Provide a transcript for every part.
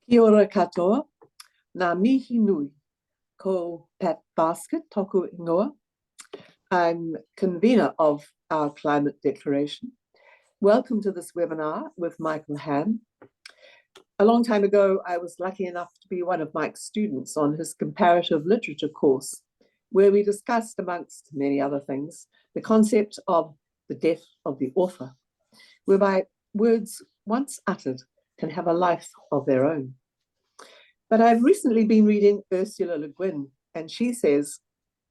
Kia ora katoa, nā mihi nui, ko Pat Basket toku ingoa. I'm convener of our climate declaration. Welcome to this webinar with Michael Hanne. A long time ago, I was lucky enough to be one of Mike's students on his comparative literature course, where we discussed, amongst many other things, the concept of the death of the author, whereby words once uttered can have a life of their own. But I've recently been reading Ursula Le Guin, and she says,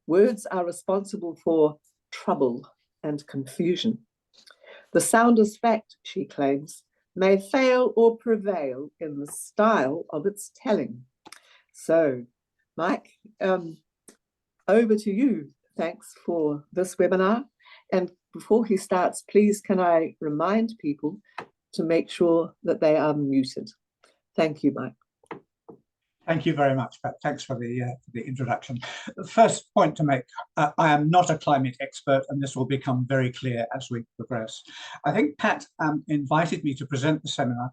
words are responsible for trouble and confusion. The soundest fact, she claims, may fail or prevail in the style of its telling. So, Mike, over to you. Thanks for this webinar. And before he starts, please can I remind people to make sure that they are muted. Thank you, Mike. Thank you very much, Pat. Thanks for the introduction. The first point to make, I am not a climate expert, and this will become very clear as we progress. I think Pat invited me to present the seminar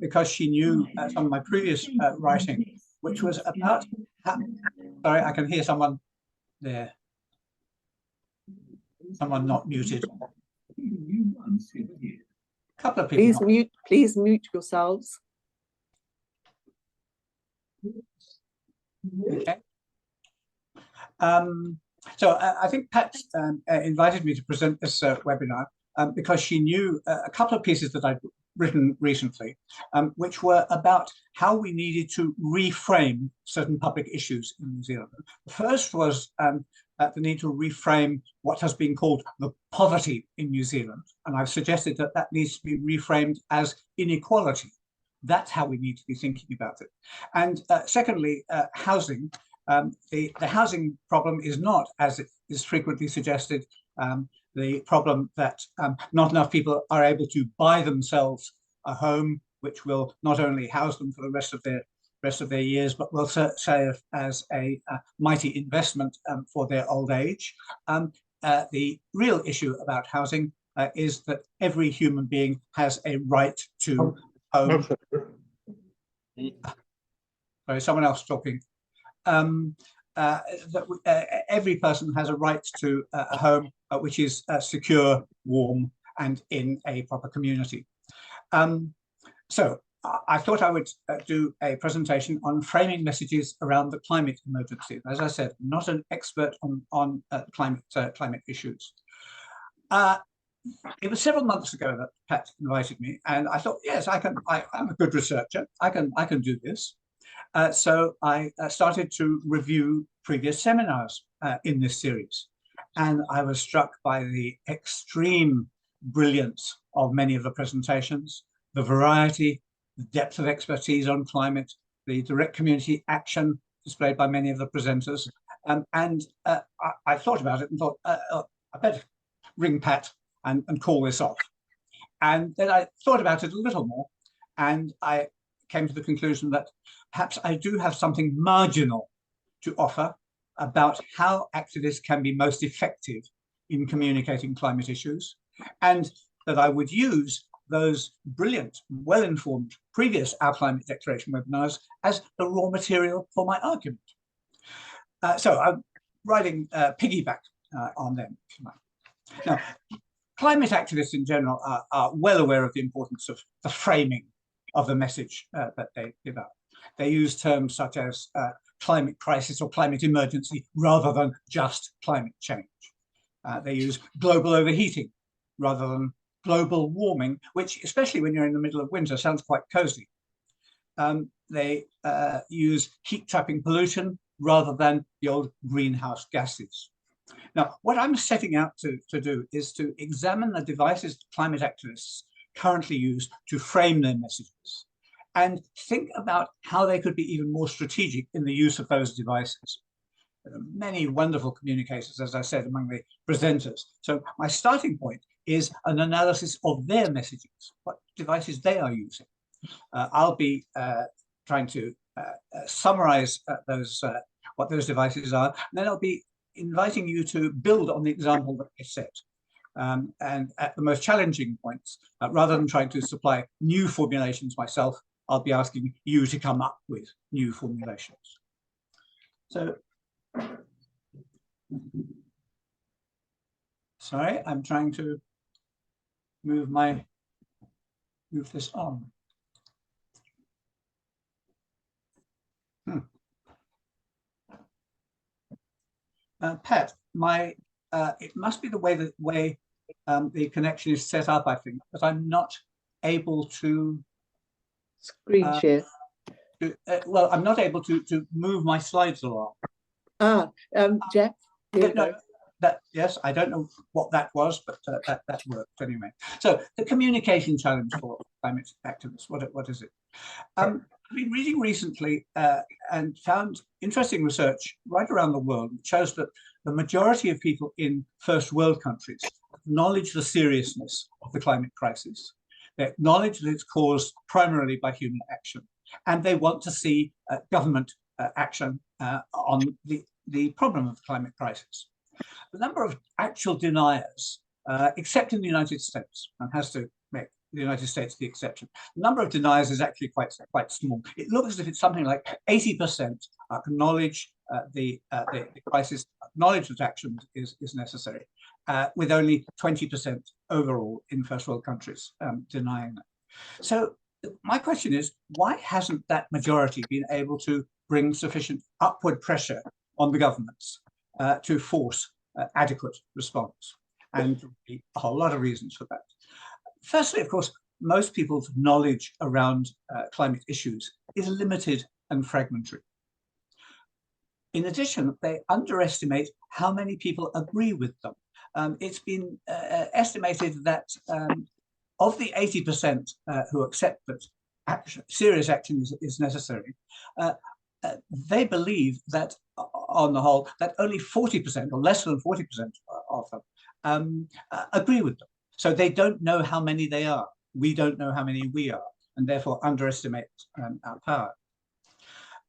because she knew some of my previous writing, which was about, sorry, I can hear someone there. Someone not muted. A couple of people. Please mute yourselves. Okay. So I think Pat invited me to present this webinar because she knew a couple of pieces that I'd written recently, which were about how we needed to reframe certain public issues in New Zealand. The first was the need to reframe what has been called the poverty in New Zealand. And I've suggested that that needs to be reframed as inequality. That's how we need to be thinking about it. And secondly, housing. The housing problem is not, as it is frequently suggested, the problem that not enough people are able to buy themselves a home, which will not only house them for the rest of their years, but will serve as a mighty investment for their old age. The real issue about housing is that every human being has a right to home. Sorry, someone else talking. Every person has a right to a home which is secure, warm, and in a proper community. So I thought I would do a presentation on framing messages around the climate emergency. As I said, not an expert on climate issues. It was several months ago that Pat invited me, and I thought, yes, I'm a good researcher. I can do this. So I started to review previous seminars in this series, and I was struck by the extreme brilliance of many of the presentations, the variety, the depth of expertise on climate, the direct community action displayed by many of the presenters, and I thought about it and thought, I better ring Pat and call this off. And then I thought about it a little more, and I came to the conclusion that perhaps I do have something marginal to offer about how activists can be most effective in communicating climate issues, and that I would use those brilliant, well-informed previous Our Climate Declaration webinars as the raw material for my argument. So I'm writing piggyback on them. Now, climate activists in general are well aware of the importance of the framing of the message that they give out. They use terms such as climate crisis or climate emergency rather than just climate change. They use global overheating rather than global warming, which, especially when you're in the middle of winter, sounds quite cozy. They use heat trapping pollution rather than the old greenhouse gases. Now, what I'm setting out to do is to examine the devices climate activists currently use to frame their messages and think about how they could be even more strategic in the use of those devices. There are many wonderful communicators, as I said, among the presenters. So my starting point is an analysis of their messages, what devices they are using. I'll be trying to summarize what those devices are, and then I'll be inviting you to build on the example that I set. And at the most challenging points, rather than trying to supply new formulations myself, I'll be asking you to come up with new formulations. So, sorry, I'm trying to move this on. Pat, it must be the way the connection is set up, I think, but I'm not able to Screen share. Well, I'm not able to move my slides along. Jack. No, yes, I don't know what that was, but that worked anyway. So the communication challenge for climate activists, what is it? I've been reading recently and found interesting research right around the world which shows that the majority of people in first world countries acknowledge the seriousness of the climate crisis. They acknowledge that it's caused primarily by human action, and they want to see government action on the problem of the climate crisis. The number of actual deniers, except in the United States, one has to make the United States the exception, the number of deniers is actually quite small. It looks as if it's something like 80% acknowledge the crisis, acknowledge that action is necessary, with only 20% overall in first world countries denying it. So my question is, why hasn't that majority been able to bring sufficient upward pressure on the governments to force adequate response? And there'll be a whole lot of reasons for that. Firstly, of course, most people's knowledge around climate issues is limited and fragmentary. In addition, they underestimate how many people agree with them. It's been estimated that of the 80% who accept that serious action is necessary, they believe that, on the whole, that only 40% or less than 40% of them agree with them. So they don't know how many they are. We don't know how many we are, and therefore underestimate our power.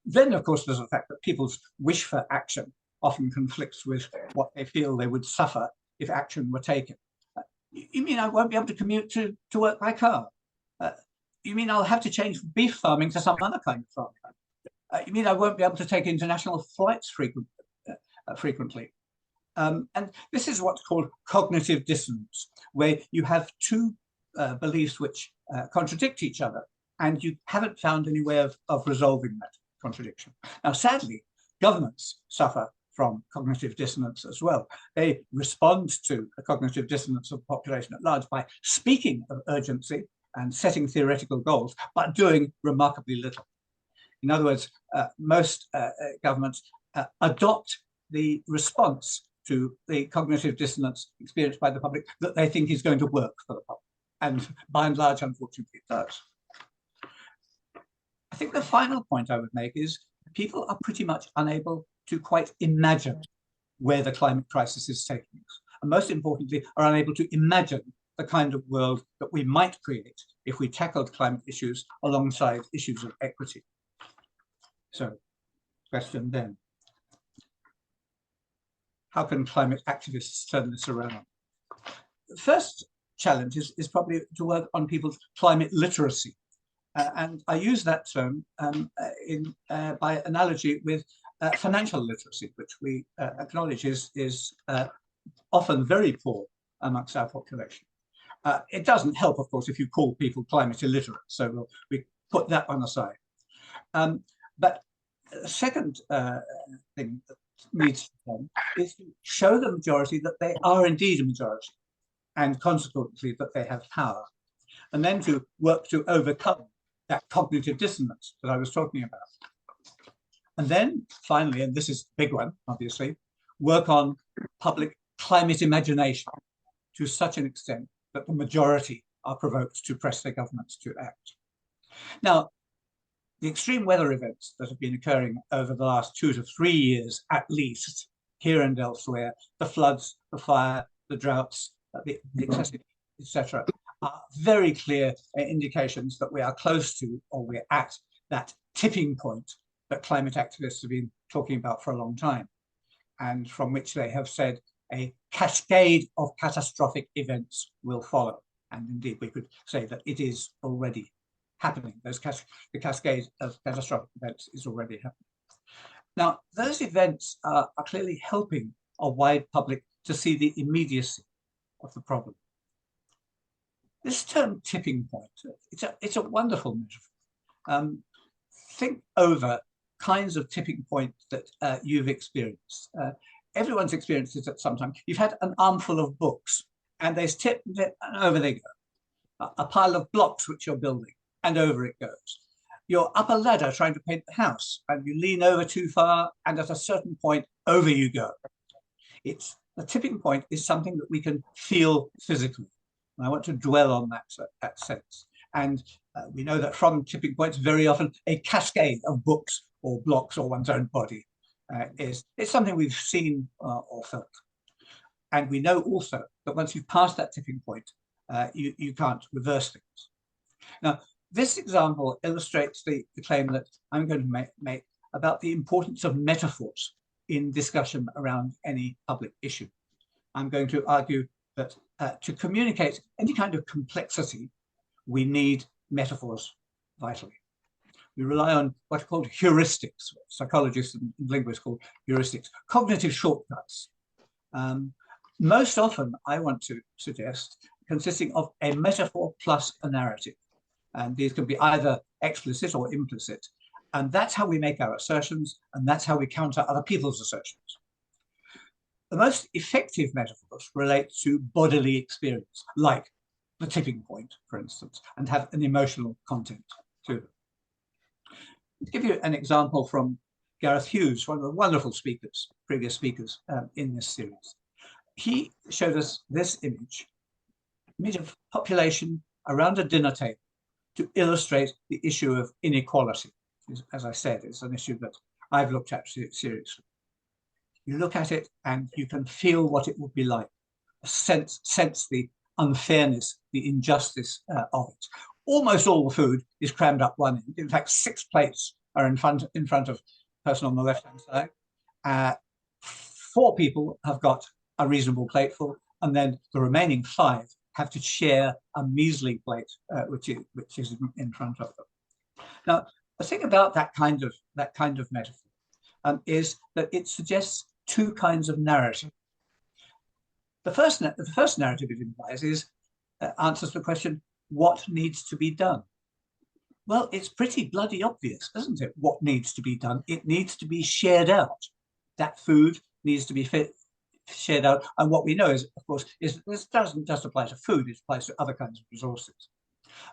Then, of course, there's the fact that people's wish for action often conflicts with what they feel they would suffer if action were taken. You mean I won't be able to commute to work by car? You mean I'll have to change beef farming to some other kind of farming? You mean I won't be able to take international flights frequently? And this is what's called cognitive dissonance, where you have two beliefs which contradict each other, and you haven't found any way of resolving that contradiction. Now, sadly, governments suffer from cognitive dissonance as well. They respond to the cognitive dissonance of the population at large by speaking of urgency and setting theoretical goals, but doing remarkably little. In other words, most governments adopt the response to the cognitive dissonance experienced by the public that they think is going to work for the public. And by and large, unfortunately, it does. I think the final point I would make is people are pretty much unable to quite imagine where the climate crisis is taking us. And most importantly, are unable to imagine the kind of world that we might create if we tackled climate issues alongside issues of equity. So, question then. How can climate activists turn this around? The first challenge is probably to work on people's climate literacy. And I use that term by analogy with financial literacy, which we acknowledge is often very poor amongst our population. It doesn't help, of course, if you call people climate illiterate, so we put that one aside. But the second thing that needs to be done is to show the majority that they are indeed a majority, and consequently that they have power, and then to work to overcome that cognitive dissonance that I was talking about. And then finally, and this is the big one, obviously, work on public climate imagination to such an extent that the majority are provoked to press their governments to act. Now, the extreme weather events that have been occurring over the last 2 to 3 years, at least, here and elsewhere, the floods, the fire, the droughts, the excessive, etc., are very clear indications that we are close to, or we're at, that tipping point that climate activists have been talking about for a long time, and from which they have said a cascade of catastrophic events will follow. And indeed, we could say that it is already happening. The cascade of catastrophic events is already happening. Now, those events are clearly helping a wide public to see the immediacy of the problem. This term tipping point, it's a wonderful metaphor. Think over kinds of tipping points that you've experienced. Everyone's experienced it at some time. You've had an armful of books and they tip and over they go. A pile of blocks which you're building and over it goes. You're up a ladder trying to paint the house and you lean over too far and at a certain point over you go. The tipping point is something that we can feel physically. And I want to dwell on that sense. And we know that from tipping points, very often a cascade of books or blocks or one's own body it's something we've seen or felt. And we know also that once you've passed that tipping point, you can't reverse things. Now, this example illustrates the claim that I'm going to make about the importance of metaphors in discussion around any public issue. I'm going to argue that to communicate any kind of complexity, we need metaphors vitally. We rely on what are called heuristics, psychologists and linguists call heuristics, cognitive shortcuts. Most often, I want to suggest, consisting of a metaphor plus a narrative. And these can be either explicit or implicit. And that's how we make our assertions, and that's how we counter other people's assertions. The most effective metaphors relate to bodily experience, like the tipping point, for instance, and have an emotional content to them. To give you an example from Gareth Hughes, one of the wonderful speakers, previous speakers in this series. He showed us this image of population around a dinner table to illustrate the issue of inequality. As I said, it's an issue that I've looked at seriously. You look at it and you can feel what it would be like, sense the unfairness, the injustice of it. Almost all the food is crammed up one end. In fact, 6 plates are in front of the person on the left-hand side. 4 people have got a reasonable plateful, and then the remaining 5 have to share a measly plate, which is in front of them. Now, the thing about that kind of metaphor is that it suggests 2 kinds of narrative. The first narrative it implies answers the question, what needs to be done? Well, it's pretty bloody obvious, isn't it? What needs to be done? It needs to be shared out. That food needs to be shared out. And what we know is, of course, is this doesn't just apply to food, it applies to other kinds of resources.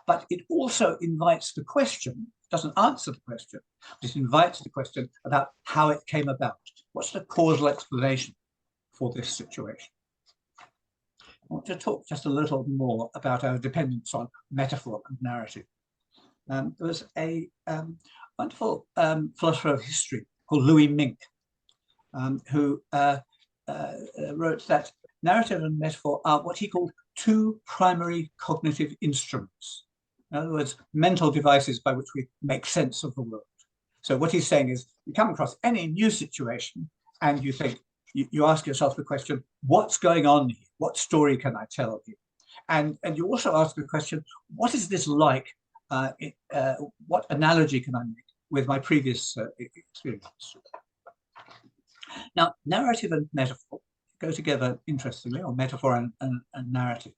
But it also invites the question, doesn't answer the question, but it invites the question about how it came about. What's the causal explanation for this situation? I want to talk just a little more about our dependence on metaphor and narrative. There was a wonderful philosopher of history called Louis Mink, who wrote that narrative and metaphor are what he called 2 primary cognitive instruments. In other words, mental devices by which we make sense of the world. So what he's saying is, you come across any new situation and you think, you ask yourself the question, what's going on here? What story can I tell you? And you also ask the question, what is this like? What analogy can I make with my previous experience? Now, narrative and metaphor go together interestingly, or metaphor and narrative.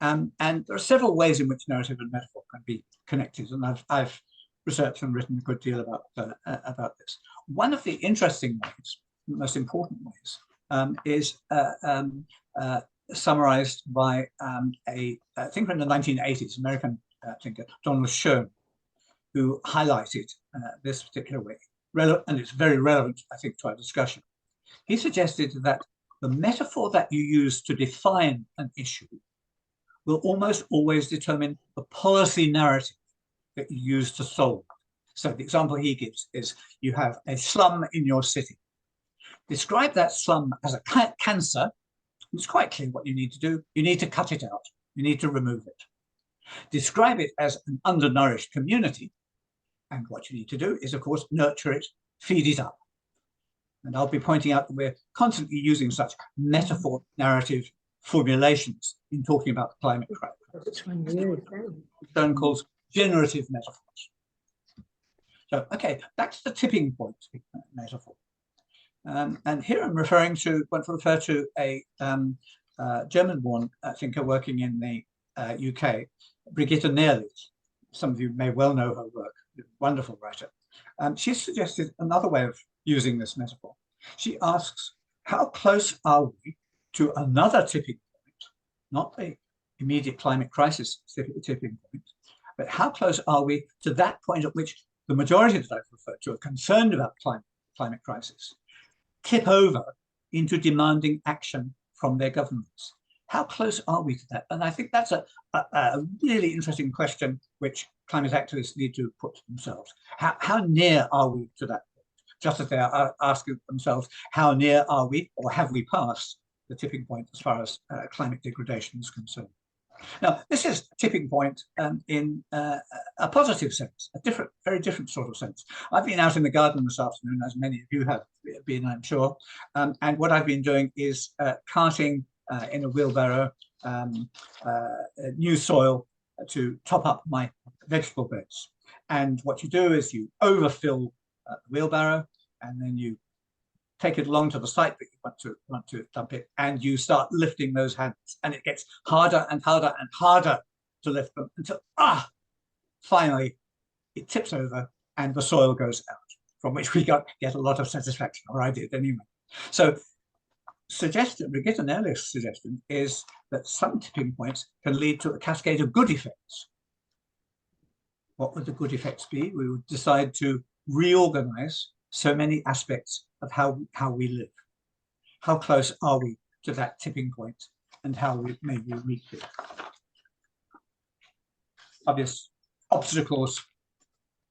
And there are several ways in which narrative and metaphor can be connected, and I've researched and written a good deal about this. One of the interesting ways, the most important ways, is summarized by a thinker in the 1980s, American thinker, Donald Schoen, who highlighted this particular way, and it's very relevant, I think, to our discussion. He suggested that the metaphor that you use to define an issue will almost always determine the policy narrative that you use to solve. So the example he gives is, you have a slum in your city. Describe that slum as a cancer. It's quite clear what you need to do. You need to cut it out. You need to remove it. Describe it as an undernourished community. And what you need to do is, of course, nurture it, feed it up. And I'll be pointing out that we're constantly using such metaphor narrative formulations in talking about the climate crisis. Stone calls generative metaphors. So, okay, that's the tipping point metaphor. And here I'm referring to, want to refer to a German-born thinker working in the UK, Brigitte Nerlich. Some of you may well know her work, wonderful writer. She suggested another way of using this metaphor. She asks, how close are we to another tipping point, not the immediate climate crisis tipping point, but how close are we to that point at which the majority that I've referred to are concerned about climate crisis, tip over into demanding action from their governments? How close are we to that? And I think that's a really interesting question which climate activists need to put to themselves. How near are we to that point? Just as they are asking themselves, how near are we, or have we passed the tipping point as far as climate degradation is concerned? Now, this is a tipping point in a positive sense, a very different sort of sense. I've been out in the garden this afternoon, as many of you have been, I'm sure, and what I've been doing is carting in a wheelbarrow new soil to top up my vegetable beds. And what you do is you overfill the wheelbarrow, and then you take it along to the site that you want to dump it, and you start lifting those hands, and it gets harder and harder and harder to lift them until finally it tips over and the soil goes out, from which we get a lot of satisfaction, or I did anyway. So Brigitte Nerlich's suggestion is that some tipping points can lead to a cascade of good effects. What would the good effects be? We would decide to reorganize so many aspects of how we live. How close are we to that tipping point, and how may we reach it? Obvious obstacles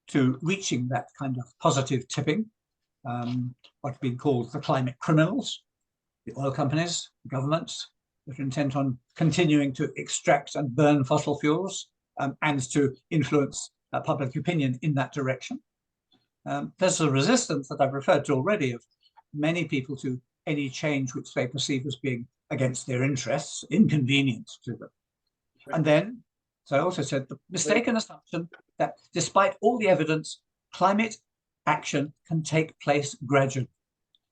to reaching that kind of positive tipping, what's been called the climate criminals, the oil companies, governments that are intent on continuing to extract and burn fossil fuels and to influence public opinion in that direction. There's a resistance that I've referred to already of many people to any change which they perceive as being against their interests, inconvenient to them. And then, as I also said, the mistaken assumption that despite all the evidence, climate action can take place gradually.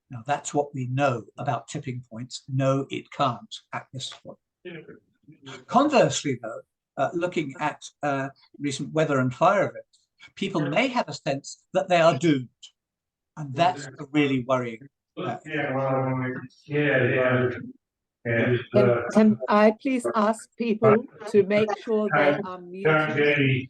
Now, that's what we know about tipping points. No, it can't at this point. Conversely, though, looking at recent weather and fire events, people may have a sense that they are doomed. And that's really worrying. Can I please ask people to make sure they are muted?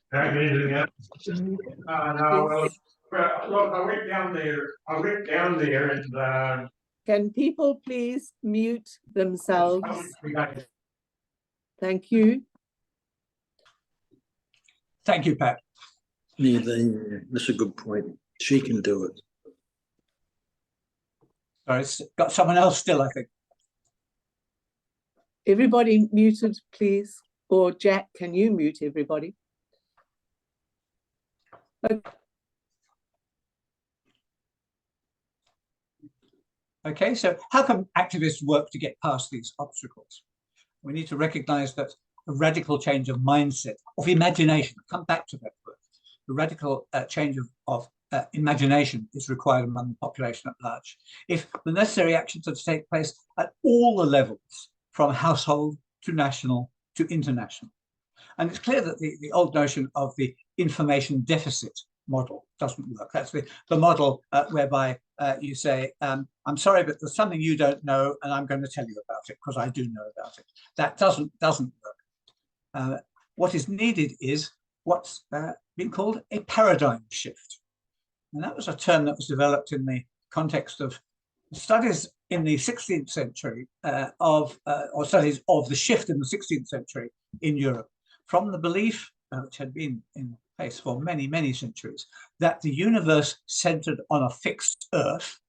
Look, I went down there and can people please mute themselves? Thank you. Thank you, Pat. Yeah, that's a good point. She can do it. Sorry, it's got someone else still, I think. Everybody muted, please. Or Jack, can you mute everybody? Okay, so how can activists work to get past these obstacles? We need to recognize that a radical change of mindset, of imagination, I'll come back to that word. The radical change of imagination is required among the population at large. If the necessary actions are to take place at all the levels, from household to national to international. And it's clear that the old notion of the information deficit model doesn't work. That's the model whereby you say, I'm sorry, but there's something you don't know, and I'm going to tell you about it because I do know about it. That doesn't work. What is needed is what's been called a paradigm shift. And that was a term that was developed in the context of studies in the 16th century or studies of the shift in the 16th century in Europe, from the belief, which had been in place for many, many centuries, that the universe centered on a fixed Earth,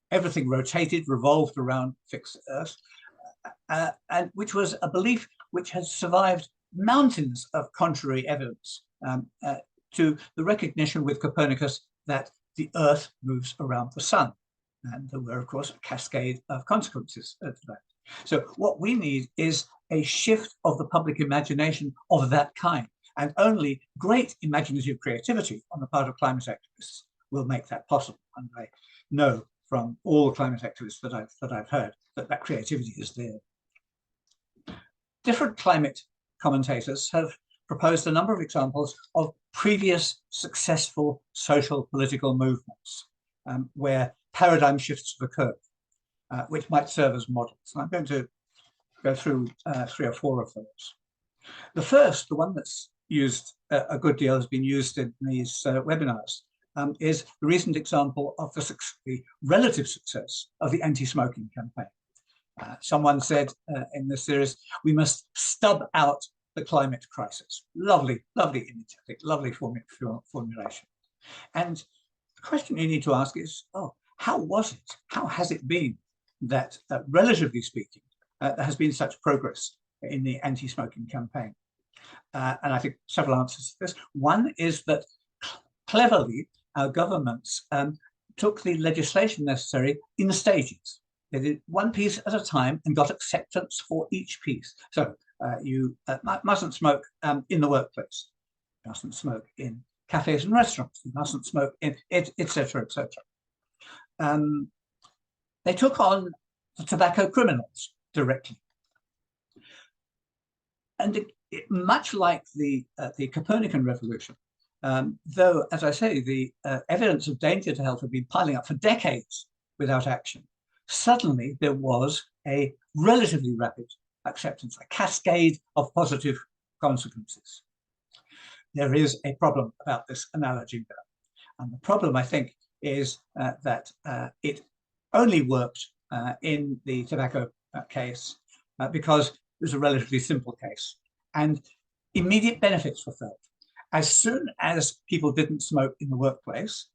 everything rotated, revolved around fixed Earth, and which was a belief which has survived mountains of contrary evidence to the recognition with Copernicus that the Earth moves around the sun. And there were, of course, a cascade of consequences to that. So what we need is a shift of the public imagination of that kind. And only great imaginative creativity on the part of climate activists will make that possible. And I know from all the climate activists that I've heard that creativity is there. Different climate commentators have proposed a number of examples of previous successful social political movements where paradigm shifts have occurred, which might serve as models. And I'm going to go through 3 or 4 of those. The first, the one that's used a good deal, has been used in these webinars, is the recent example of the relative success of the anti-smoking campaign. Someone said in this series, we must stub out the climate crisis. Lovely, lovely image, lovely formulation. And the question you need to ask is, how was it? How has it been that, relatively speaking, there has been such progress in the anti-smoking campaign? And I think several answers to this. One is that cleverly, our governments took the legislation necessary in stages. They did one piece at a time and got acceptance for each piece. So you mustn't smoke in the workplace. You mustn't smoke in cafes and restaurants. You mustn't smoke in etc. etc. They took on the tobacco criminals directly. And much like the Copernican revolution, though, as I say, the evidence of danger to health had been piling up for decades without action, suddenly there was a relatively rapid acceptance, a cascade of positive consequences. There is a problem about this analogy there. And the problem, I think, is that it only worked in the tobacco case because it was a relatively simple case. And immediate benefits were felt. As soon as people didn't smoke in the workplace,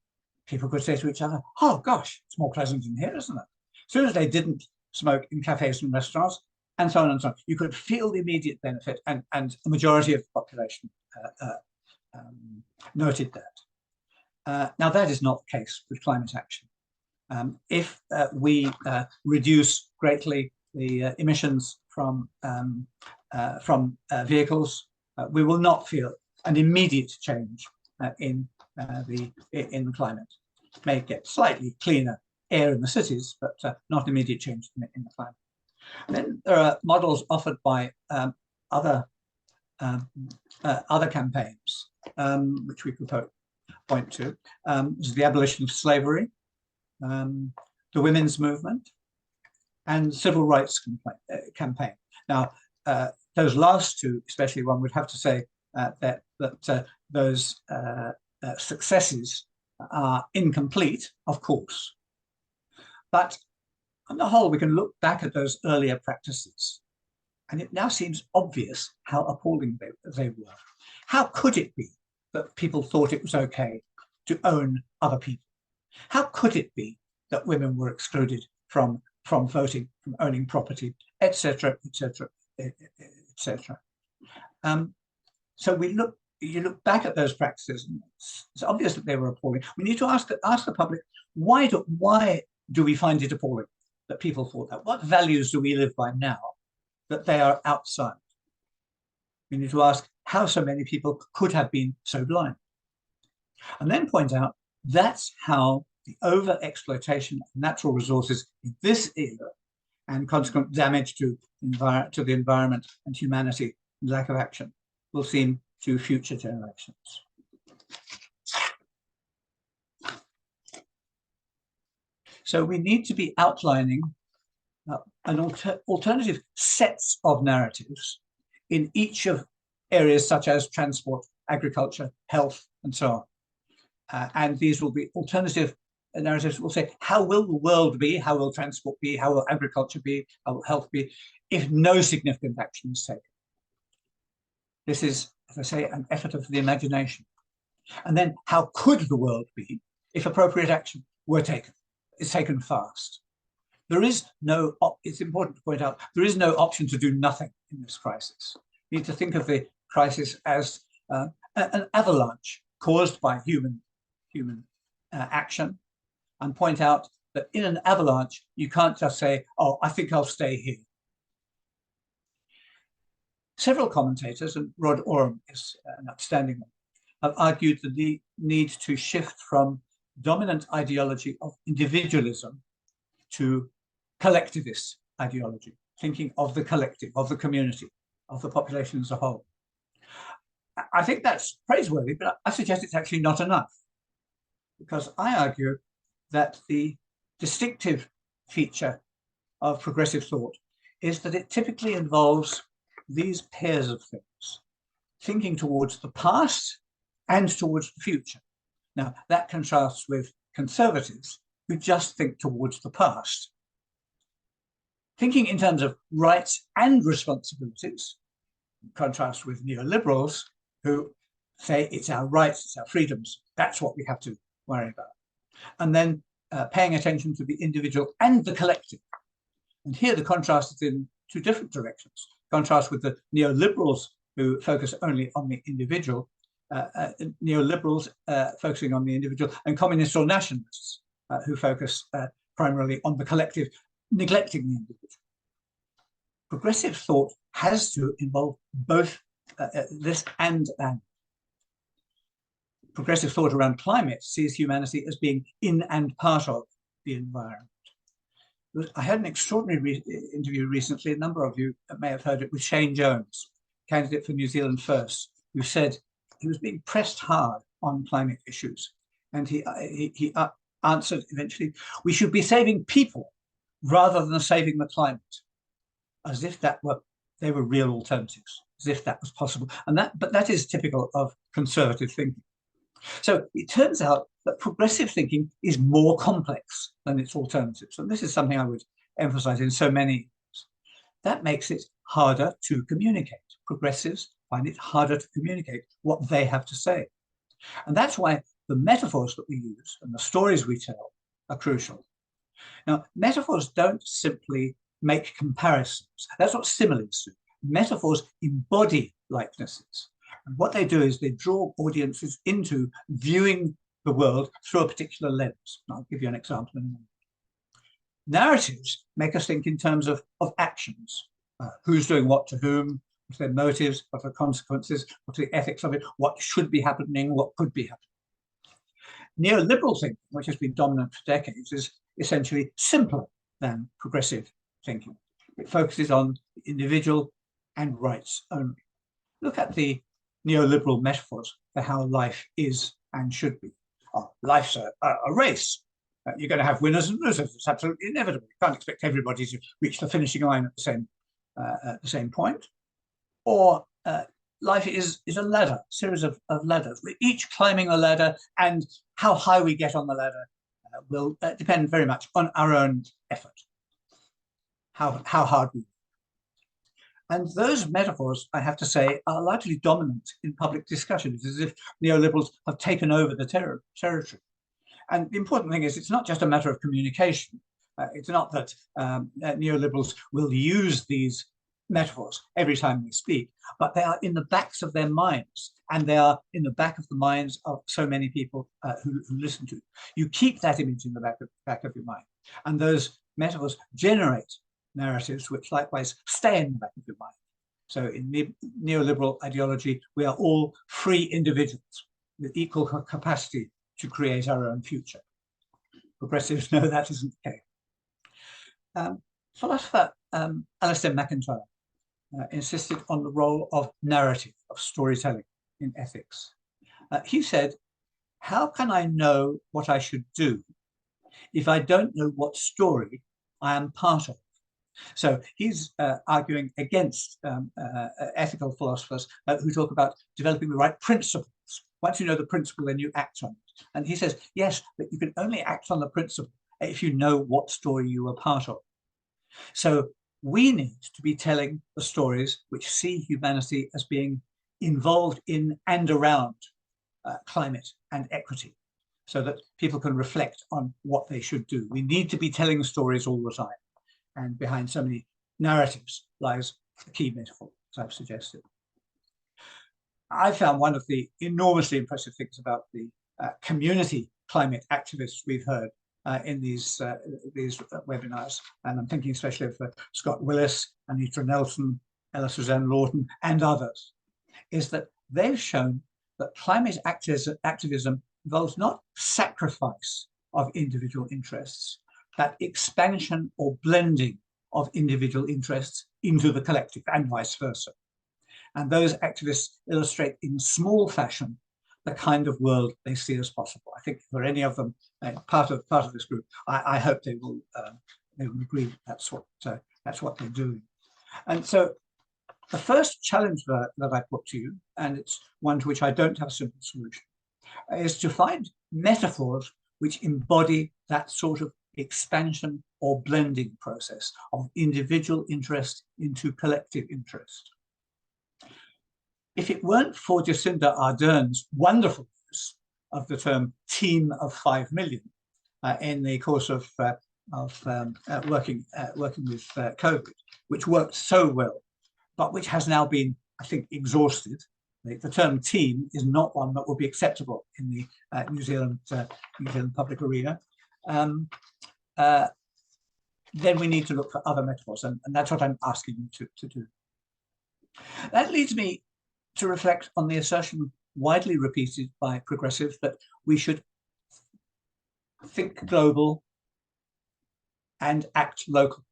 people could say to each other, oh gosh, it's more pleasant in here, isn't it? As soon as they didn't smoke in cafes and restaurants, and so on and so on, you could feel the immediate benefit, and the majority of the population noted that. Now, that is not the case with climate action. If we reduce greatly the emissions from vehicles, we will not feel an immediate change in the climate. It may get slightly cleaner air in the cities, but not immediate change in the climate. And then there are models offered by other campaigns, which we could point to. Is the abolition of slavery, the women's movement, and civil rights campaign. Now, those last two, especially, one would have to say that those successes are incomplete, of course. But on the whole, we can look back at those earlier practices, and it now seems obvious how appalling they were. How could it be that people thought it was okay to own other people? How could it be that women were excluded from voting, from owning property, etc., etc., etc.? So you look back at those practices, and it's obvious that they were appalling. We need to ask the public, why do we find it appalling that people thought that? What values do we live by now that they are outside? We need to ask how so many people could have been so blind. And then point out that's how the over-exploitation of natural resources in this era and consequent damage to the environment and humanity and lack of action will seem to future generations. So we need to be outlining alternative sets of narratives in each of areas such as transport, agriculture, health, and so on. And these will be alternative narratives that will say, how will the world be, how will transport be, how will agriculture be, how will health be, if no significant action is taken? This is, as I say, an effort of the imagination. And then how could the world be if appropriate action were taken? It's taken fast. There is no, it's important to point out, there is no option to do nothing in this crisis. You need to think of the crisis as an avalanche caused by human action, and point out that in an avalanche, you can't just say, oh, I think I'll stay here. Several commentators, and Rod Oram is an outstanding one, have argued the need to shift from dominant ideology of individualism to collectivist ideology, thinking of the collective, of the community, of the population as a whole. I think that's praiseworthy, but I suggest it's actually not enough, because I argue that the distinctive feature of progressive thought is that it typically involves these pairs of things, thinking towards the past and towards the future. Now, that contrasts with conservatives who just think towards the past. Thinking in terms of rights and responsibilities, in contrast with neoliberals who say it's our rights, it's our freedoms, that's what we have to worry about. And then paying attention to the individual and the collective. And here the contrast is in two different directions. Contrast with the neoliberals who focus only on the individual, neoliberals focusing on the individual, and communists or nationalists who focus primarily on the collective, neglecting the individual. Progressive thought has to involve both this and. Progressive thought around climate sees humanity as being in and part of the environment. I had an extraordinary interview recently, a number of you may have heard it, with Shane Jones, candidate for New Zealand First, who said he was being pressed hard on climate issues. And he answered eventually, we should be saving people rather than saving the climate, as if they were real alternatives, as if that was possible. But that is typical of conservative thinking. So it turns out that progressive thinking is more complex than its alternatives. And this is something I would emphasize in so many areas. That makes it harder to communicate. Progressives find it harder to communicate what they have to say. And that's why the metaphors that we use and the stories we tell are crucial. Now, metaphors don't simply make comparisons. That's what similes do. Metaphors embody likenesses. And what they do is they draw audiences into viewing the world through a particular lens. And I'll give you an example in a moment. Narratives make us think in terms of actions. Who's doing what to whom, what's their motives, what are the consequences, what's the ethics of it, what should be happening, what could be happening. Neoliberal thinking, which has been dominant for decades, is essentially simpler than progressive thinking. It focuses on individual and rights only. Look at the neoliberal metaphors for how life is and should be. Life's a race. You're going to have winners and losers. It's absolutely inevitable. You can't expect everybody to reach the finishing line at the same point. Or life is a ladder, a series of ladders. We're each climbing a ladder, and how high we get on the ladder will depend very much on our own effort, how hard we work. And those metaphors, I have to say, are largely dominant in public discussions, as if neoliberals have taken over the territory. And the important thing is, it's not just a matter of communication. It's not that neoliberals will use these metaphors every time they speak, but they are in the backs of their minds, and they are in the back of the minds of so many people who listen to it. You keep that image in the back of your mind, and those metaphors generate narratives which likewise stay in the back of your mind. So in neoliberal ideology, we are all free individuals with equal capacity to create our own future. Progressives know that isn't the case. Philosopher Alistair McIntyre insisted on the role of narrative, of storytelling in ethics. He said, how can I know what I should do if I don't know what story I am part of? So he's arguing against ethical philosophers who talk about developing the right principles. Once you know the principle, then you act on it. And he says, yes, but you can only act on the principle if you know what story you are part of. So we need to be telling the stories which see humanity as being involved in and around climate and equity, so that people can reflect on what they should do. We need to be telling stories all the time. And behind so many narratives lies the key metaphor, as I've suggested. I found one of the enormously impressive things about the community climate activists we've heard in these webinars, and I'm thinking especially of Scott Willis, Anitra Nelson, Ella Suzanne Lawton, and others, is that they've shown that climate activism involves not sacrifice of individual interests, but expansion or blending of individual interests into the collective, and vice versa. And those activists illustrate in small fashion the kind of world they see as possible. I think for any of them, part of this group, I hope they will agree that's what they're doing. And so the first challenge that I put to you, and it's one to which I don't have a simple solution, is to find metaphors which embody that sort of expansion or blending process of individual interest into collective interest. If it weren't for Jacinda Ardern's wonderful use of the term team of 5 million in the course of working with COVID, which worked so well, but which has now been, I think, exhausted. The term team is not one that would be acceptable in the New Zealand public arena. Then we need to look for other metaphors, and that's what I'm asking you to do. That leads me to reflect on the assertion widely repeated by progressives that we should think global and act local.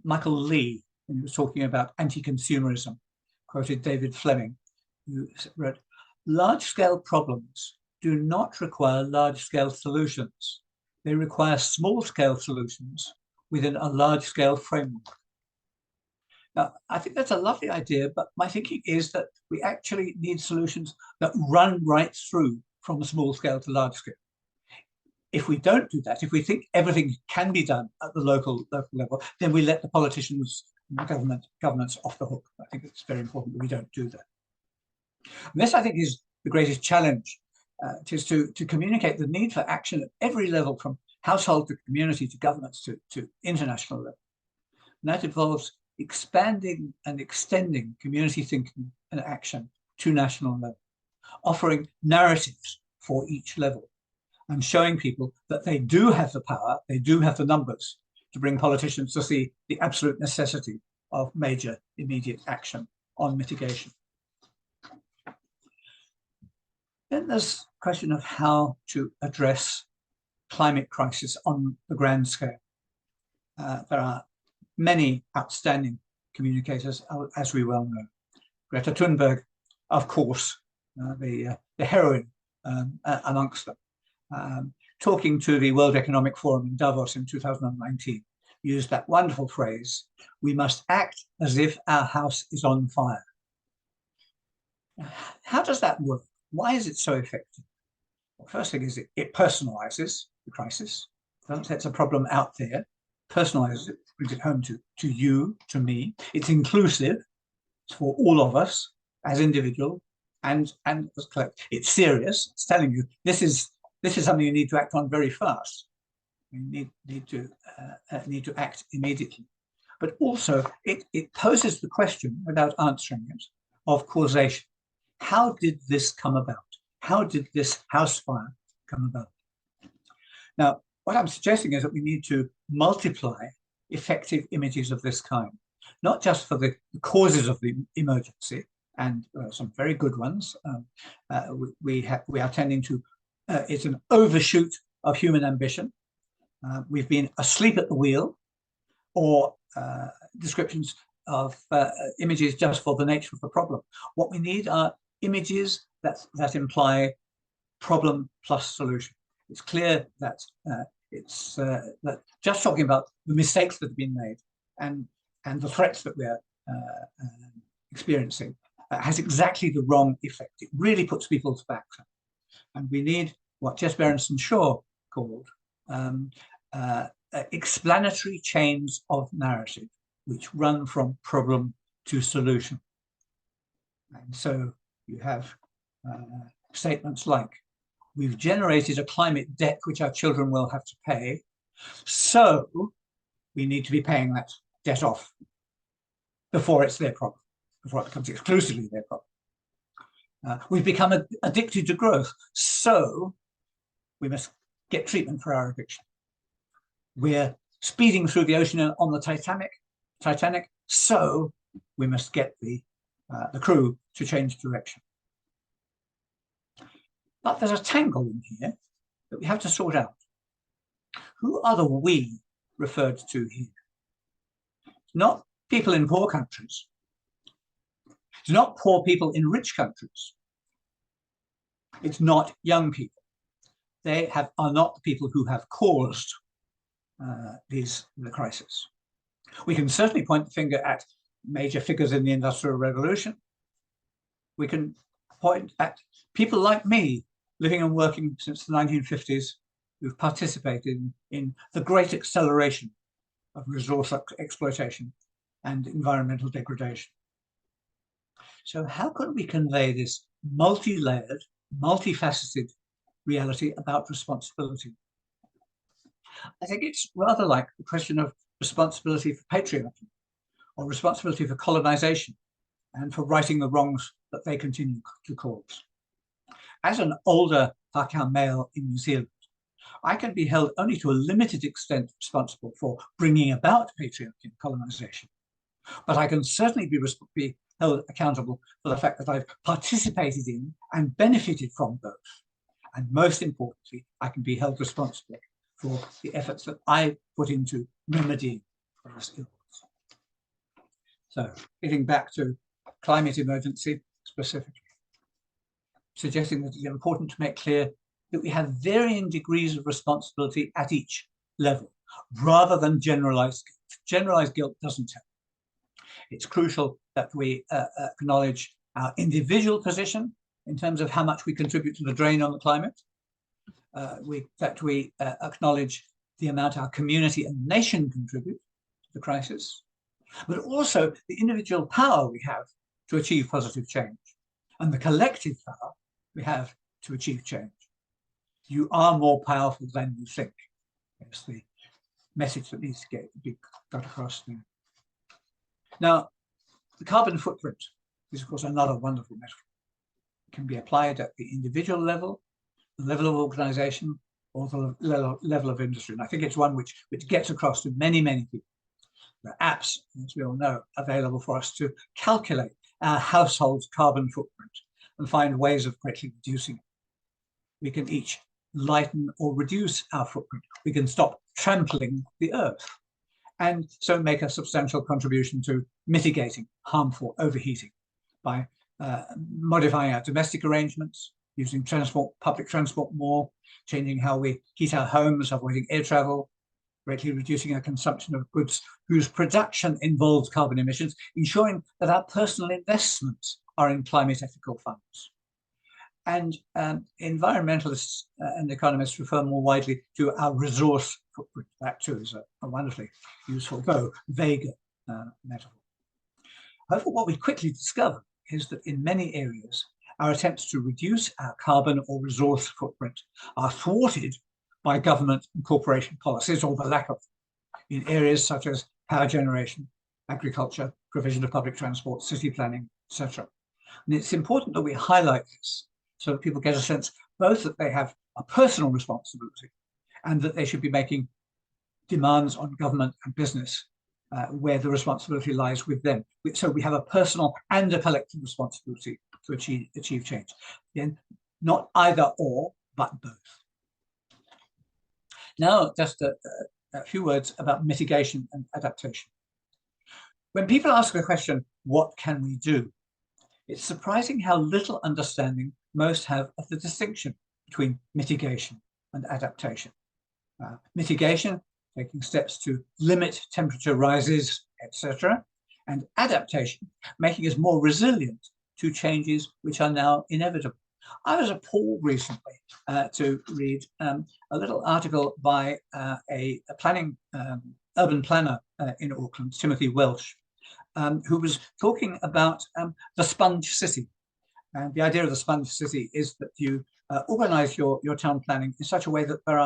Michael Lee, when he was talking about anti-consumerism, quoted David Fleming, who wrote, "Large-scale problems do not require large-scale solutions. They require small-scale solutions within a large-scale framework." Now, I think that's a lovely idea, but my thinking is that we actually need solutions that run right through from small scale to large scale. If we don't do that, if we think everything can be done at the local level, then we let the politicians and the governments off the hook. I think it's very important that we don't do that. And this, I think, is the greatest challenge. It is to communicate the need for action at every level, from household to community to governments to international level. And that involves expanding and extending community thinking and action to national level, offering narratives for each level, and showing people that they do have the power, they do have the numbers to bring politicians to see the absolute necessity of major immediate action on mitigation. Then there's the question of how to address climate crisis on the grand scale. There are many outstanding communicators, as we well know. Greta Thunberg, of course, the heroine amongst them, talking to the World Economic Forum in Davos in 2019, used that wonderful phrase, "We must act as if our house is on fire." How does that work? Why is it so effective? Well, first thing is it personalizes the crisis. It sets a problem out there, personalizes it, brings it home to you, to me. It's inclusive. It's for all of us as individual and as collective. It's serious. It's telling you this is something you need to act on very fast. You need to act immediately. But also it poses the question, without answering it, of causation. How did this come about? How did this house fire come about? Now, what I'm suggesting is that we need to multiply effective images of this kind, not just for the causes of the emergency, and some very good ones. We are tending to, it's an overshoot of human ambition. We've been asleep at the wheel, or descriptions of images just for the nature of the problem. What we need are images that imply problem plus solution. It's clear that that just talking about the mistakes that have been made and the threats that we're experiencing has exactly the wrong effect. It really puts people's backs up. And we need what Jess Berenson-Shaw called explanatory chains of narrative, which run from problem to solution. And so you have statements like, "We've generated a climate debt which our children will have to pay, so we need to be paying that debt off before it's their problem, before it becomes exclusively their problem. We've become addicted to growth, so we must get treatment for our addiction. We're speeding through the ocean on the Titanic, so we must get the crew to change direction. But there's a tangle in here that we have to sort out. Who are the we referred to here? Not people in poor countries. It's not poor people in rich countries. It's not young people. They are not the people who have caused the crisis. We can certainly point the finger at major figures in the Industrial Revolution. We can point at people like me, living and working since the 1950s, who've participated in the great acceleration of resource exploitation and environmental degradation. So how can we convey this multi-layered, multifaceted reality about responsibility? I think it's rather like the question of responsibility for patriarchy, or responsibility for colonization, and for righting the wrongs that they continue to cause. As an older Pākehā male in New Zealand, I can be held only to a limited extent responsible for bringing about patriarchy and colonization, but I can certainly be held accountable for the fact that I've participated in and benefited from both. And most importantly, I can be held responsible for the efforts that I put into remedying those ills. So, getting back to climate emergency specifically, suggesting that it's important to make clear that we have varying degrees of responsibility at each level, rather than generalized guilt. Generalized guilt doesn't help. It's crucial that we acknowledge our individual position in terms of how much we contribute to the drain on the climate, that we acknowledge the amount our community and nation contribute to the crisis, but also the individual power we have to achieve positive change, and the collective power we have to achieve change. You are more powerful than you think. It's the message that needs to be got across there. Now, the carbon footprint is, of course, another wonderful metaphor. It can be applied at the individual level, the level of organization, or the level of industry. And I think it's one which gets across to many, many people. There are apps, as we all know, available for us to calculate our household's carbon footprint and find ways of greatly reducing it. We can each lighten or reduce our footprint. We can stop trampling the earth, and so make a substantial contribution to mitigating harmful overheating by modifying our domestic arrangements, using public transport more, changing how we heat our homes, avoiding air travel, greatly reducing our consumption of goods whose production involves carbon emissions, ensuring that our personal investments are in climate ethical funds. And environmentalists and economists refer more widely to our resource footprint. That too is a wonderfully useful, though vague metaphor. However, what we quickly discover is that in many areas, our attempts to reduce our carbon or resource footprint are thwarted by government and corporation policies, or the lack of them, in areas such as power generation, agriculture, provision of public transport, city planning, etc. And it's important that we highlight this so that people get a sense both that they have a personal responsibility and that they should be making demands on government and business where the responsibility lies with them. So we have a personal and a collective responsibility to achieve change. Again, not either or, but both. Now, just a few words about mitigation and adaptation. When people ask the question, what can we do? It's surprising how little understanding most have of the distinction between mitigation and adaptation. Mitigation, taking steps to limit temperature rises, etc., and adaptation, making us more resilient to changes which are now inevitable. I was appalled recently to read a little article by a urban planner in Auckland, Timothy Welsh, who was talking about the sponge city. And the idea of the sponge city is that you organize your town planning in such a way that there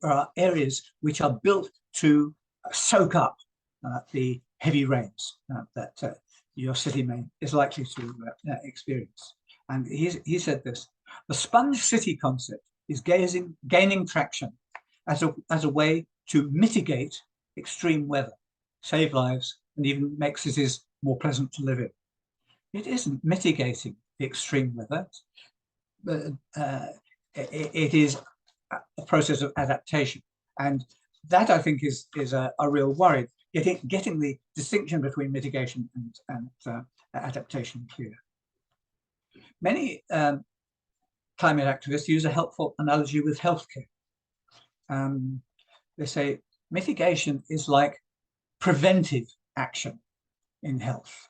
are areas which are built to soak up the heavy rains that your city is likely to experience. And he said this: the sponge city concept is gaining traction as a way to mitigate extreme weather, save lives, and even make cities more pleasant to live in. It isn't mitigating the extreme weather, but it is a process of adaptation. And that, I think, is a real worry, getting the distinction between mitigation and adaptation clear. Many climate activists use a helpful analogy with healthcare. They say mitigation is like preventive action in health.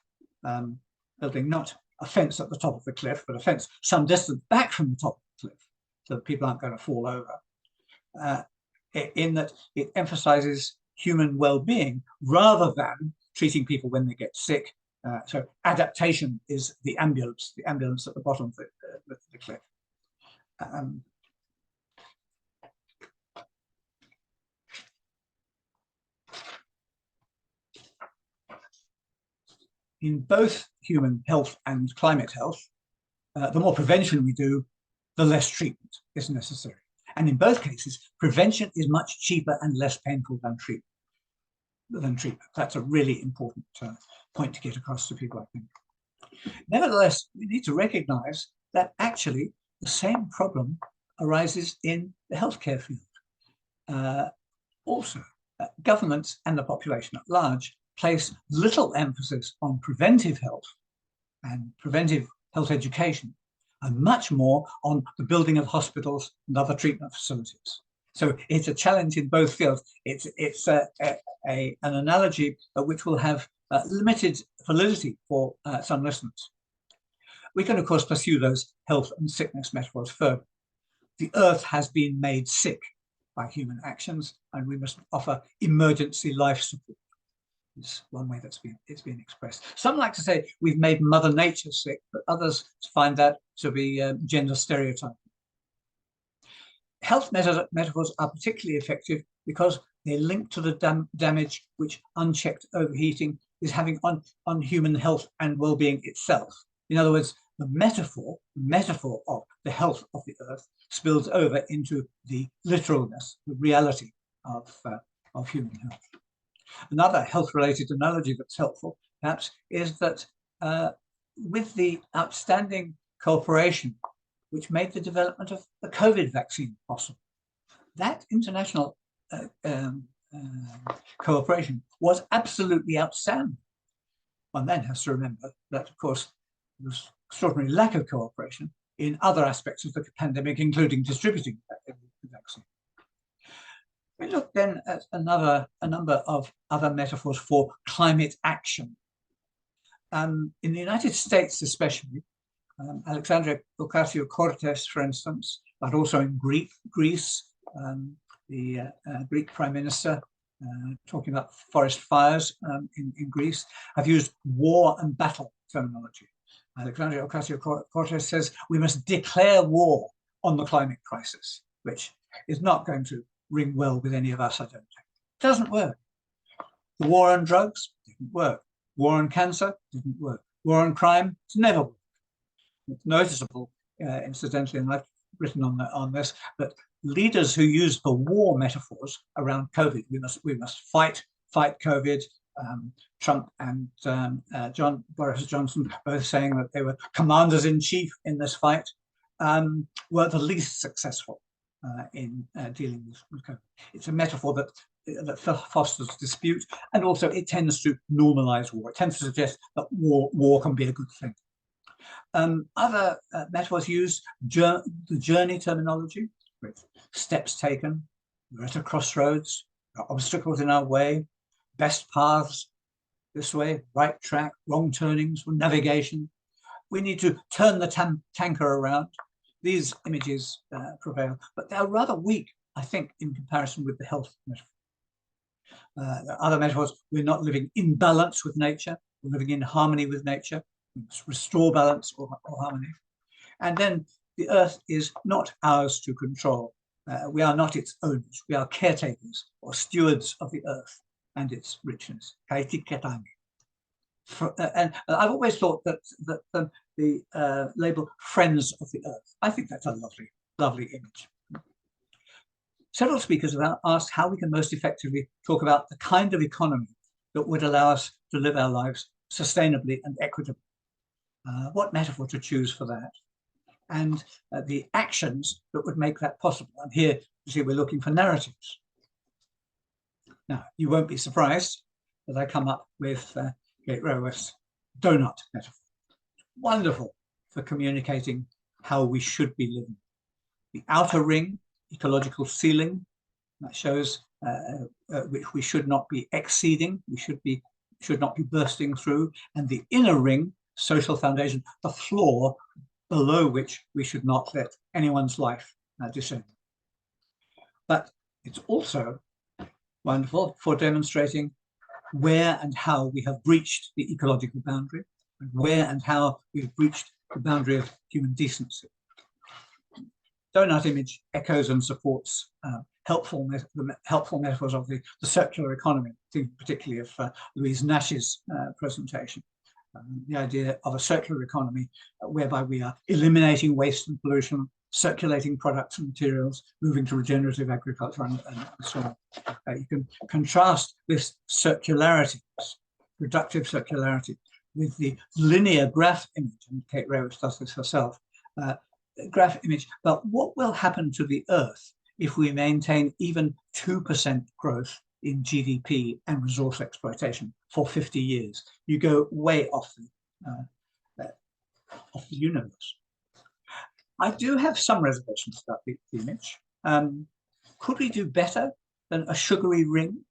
Building not a fence at the top of the cliff, but a fence some distance back from the top of the cliff so that people aren't going to fall over. In that it emphasizes human well-being rather than treating people when they get sick. So adaptation is the ambulance at the bottom of the cliff. In both human health and climate health, the more prevention we do, the less treatment is necessary. And in both cases, prevention is much cheaper and less painful than treatment. That's a really important point to get across to people, I think. Nevertheless, we need to recognize that actually the same problem arises in the healthcare field. Also, governments and the population at large place little emphasis on preventive health and preventive health education, and much more on the building of hospitals and other treatment facilities. So it's a challenge in both fields. It's an analogy which will have limited validity for some listeners. We can, of course, pursue those health and sickness metaphors further. The earth has been made sick by human actions, and we must offer emergency life support. It's one way it's been expressed. Some like to say we've made Mother Nature sick, but others find that to be gender stereotyping. Health metaphors are particularly effective because they link to the damage which unchecked overheating is having on human health and well-being itself. In other words, the metaphor of the health of the earth spills over into the literalness, the reality of human health. Another health-related analogy that's helpful, perhaps, is that with the outstanding cooperation which made the development of the COVID vaccine possible, that international cooperation was absolutely outstanding. One then has to remember that, of course, there was extraordinary lack of cooperation in other aspects of the pandemic, including distributing the vaccine. We look then at a number of other metaphors for climate action. In the United States especially, Alexandria Ocasio-Cortez, for instance, but also in Greece, the Greek Prime Minister, talking about forest fires in Greece, have used war and battle terminology. Alexandria Ocasio-Cortez says we must declare war on the climate crisis, which is not going to ring well with any of us, I don't think. It doesn't work. The war on drugs didn't work. War on cancer didn't work. War on crime, it's never worked. It's noticeable, incidentally, and I've written on this, that leaders who use the war metaphors around COVID, we must fight COVID. Trump and Boris Johnson both saying that they were commanders-in-chief in this fight, were the least successful in dealing with COVID. It's a metaphor that fosters dispute, and also it tends to normalize war. It tends to suggest that war can be a good thing. Other metaphors use the journey terminology, with steps taken, we're at a crossroads, there are obstacles in our way, best paths, this way, right track, wrong turnings, navigation. We need to turn the tanker around. These images prevail, but they're rather weak, I think, in comparison with the health metaphor. Other metaphors, we're not living in balance with nature, we're living in harmony with nature. We must restore balance or harmony. And then the earth is not ours to control. We are not its owners. We are caretakers or stewards of the earth and its richness. And I've always thought that the label friends of the earth, I think that's a lovely image. Several speakers have asked how we can most effectively talk about the kind of economy that would allow us to live our lives sustainably and equitably. What metaphor to choose for that? And the actions that would make that possible. And here, you see, we're looking for narratives. Now, you won't be surprised that I come up with Kate Raworth's donut metaphor. Wonderful for communicating how we should be living. The outer ring, ecological ceiling, that shows which we should not be exceeding, we should not be bursting through, and the inner ring, social foundation, the floor below which we should not let anyone's life descend. But it's also wonderful for demonstrating where and how we have breached the ecological boundary, and where and how we've breached the boundary of human decency. Donut image echoes and supports helpful metaphors of the circular economy, particularly of Louise Nash's presentation. The idea of a circular economy whereby we are eliminating waste and pollution, circulating products and materials, moving to regenerative agriculture, and so on. You can contrast this circularity, productive circularity, with the linear graph image, and Kate Raworth does this herself, graph image about what will happen to the Earth if we maintain even 2% growth in GDP and resource exploitation for 50 years. You go way off the universe. I do have some reservations about the image. Could we do better than a sugary ring?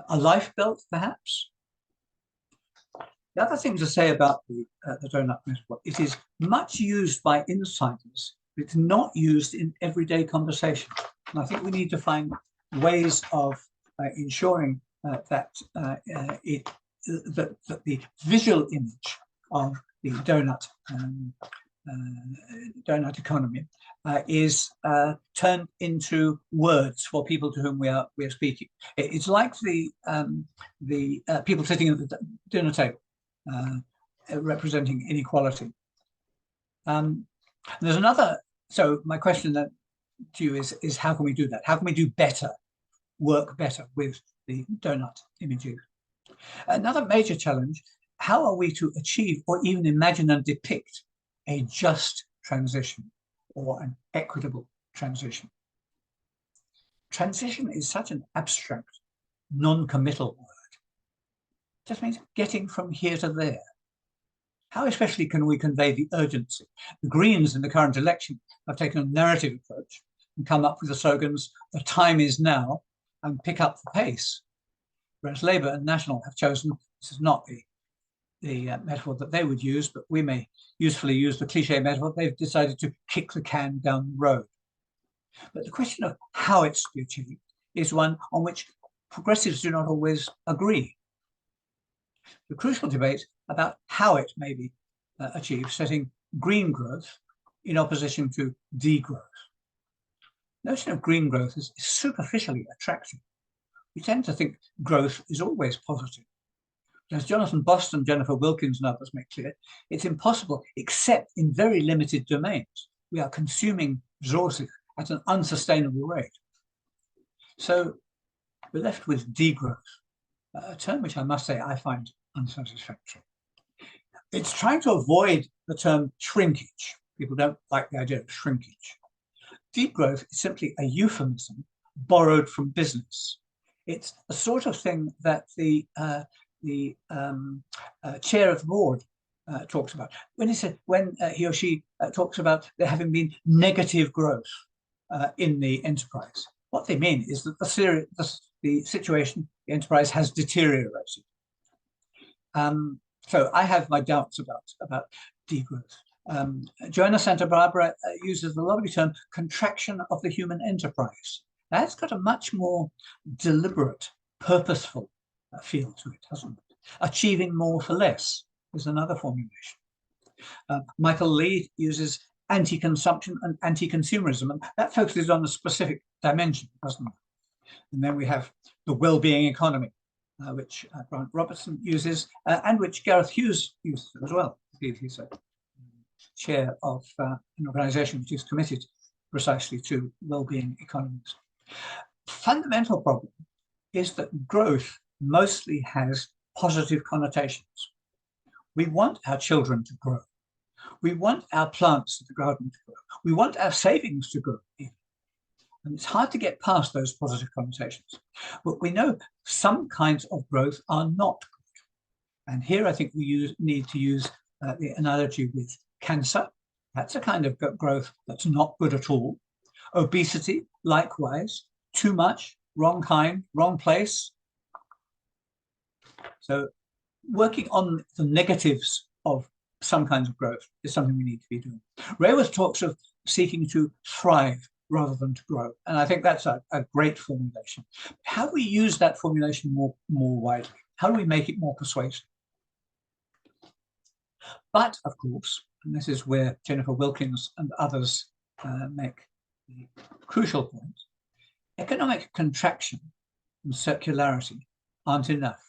A life belt, perhaps? The other thing to say about the donut metaphor, it is much used by insiders, but it's not used in everyday conversation. And I think we need to find ways of ensuring that the visual image of the donut economy is turned into words for people to whom we are speaking. It's like the people sitting at the dinner table, representing inequality. There's another. So my question to you is how can we do that? How can we do better, work better with the donut images? Another major challenge: how are we to achieve or even imagine and depict a just transition or an equitable transition? Transition is such an abstract, non-committal word. It just means getting from here to there. How especially can we convey the urgency? The Greens in the current election have taken a narrative approach and come up with the slogans, "The time is now," and "Pick up the pace." Whereas Labour and National have chosen, this is not the metaphor that they would use, but we may usefully use the cliche metaphor, they've decided to kick the can down the road. But the question of how it's to be achieved is one on which progressives do not always agree. The crucial debate about how it may be achieved, setting green growth in opposition to degrowth. The notion of green growth is superficially attractive. We tend to think growth is always positive. As Jonathan Boston, Jennifer Wilkins and others make clear, it's impossible except in very limited domains. We are consuming resources at an unsustainable rate. So we're left with degrowth, a term which I must say I find unsatisfactory. It's trying to avoid the term shrinkage. People don't like the idea of shrinkage. Degrowth is simply a euphemism borrowed from business. It's the sort of thing that the chair of the board talks about when he or she talks about there having been negative growth in the enterprise. What they mean is that the situation, the enterprise has deteriorated. So I have my doubts about degrowth. Joanna Santa Barbara uses the lovely term contraction of the human enterprise. That's got a much more deliberate, purposeful feel to it, hasn't it? Achieving more for less is another formulation. Michael Lee uses anti-consumption and anti-consumerism, and that focuses on a specific dimension, doesn't it? And then we have the well-being economy, which Grant Robertson uses, and which Gareth Hughes uses as well. He's a chair of an organisation which is committed precisely to well-being economies. Fundamental problem is that growth mostly has positive connotations. We want our children to grow. We want our plants in the garden to grow. We want our savings to grow. And it's hard to get past those positive connotations. But we know some kinds of growth are not good. And here I think we need to use the analogy with cancer. That's a kind of growth that's not good at all. Obesity, likewise. Too much, wrong kind, wrong place. So working on the negatives of some kinds of growth is something we need to be doing. Raworth talks of seeking to thrive rather than to grow. And I think that's a great formulation. How do we use that formulation more widely? How do we make it more persuasive? But, of course, and this is where Jennifer Wilkins and others make the crucial point, economic contraction and circularity aren't enough,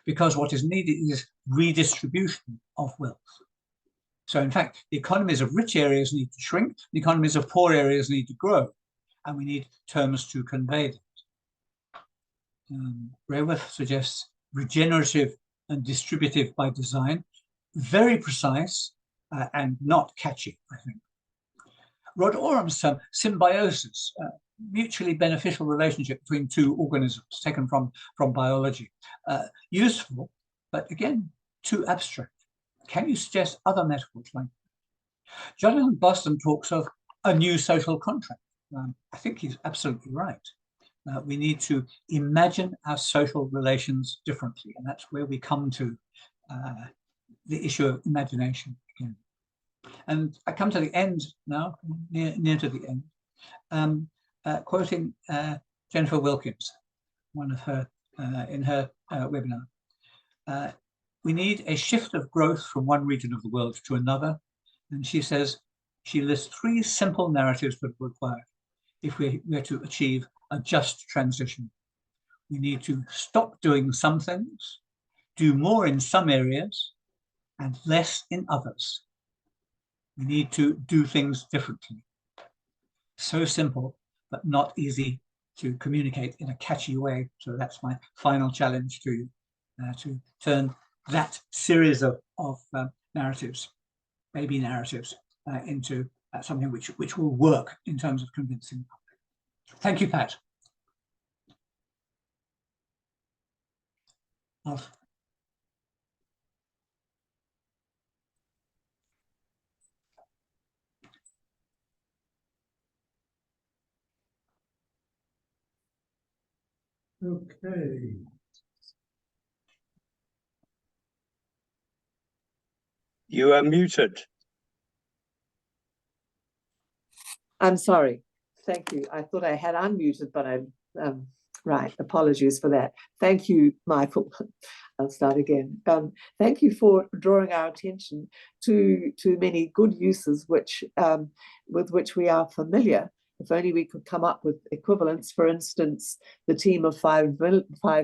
because what is needed is redistribution of wealth. So, in fact, the economies of rich areas need to shrink, the economies of poor areas need to grow, and we need terms to convey that. Raworth suggests regenerative and distributive by design, very precise and not catchy, I think. Rod Orum's term, symbiosis, mutually beneficial relationship between two organisms taken from biology. Useful, but again, too abstract. Can you suggest other metaphors like that? Jonathan Boston talks of a new social contract. I think he's absolutely right. We need to imagine our social relations differently, and that's where we come to the issue of imagination again. And I come to the end now, near to the end, quoting Jennifer Wilkins, one of her, in her webinar. We need a shift of growth from one region of the world to another. And she says, she lists 3 simple narratives that are required if we're to achieve a just transition. We need to stop doing some things, do more in some areas, and less in others. We need to do things differently. So simple, but not easy to communicate in a catchy way. So that's my final challenge to you, to turn that series of narratives, baby narratives, into something which will work in terms of convincing the public. Thank you, Pat. Okay. You are muted. I'm sorry. Thank you. I thought I had unmuted, but I'm right. Apologies for that. Thank you, Michael. I'll start again. Thank you for drawing our attention to many good uses with which we are familiar. If only we could come up with equivalents. For instance, the team of 5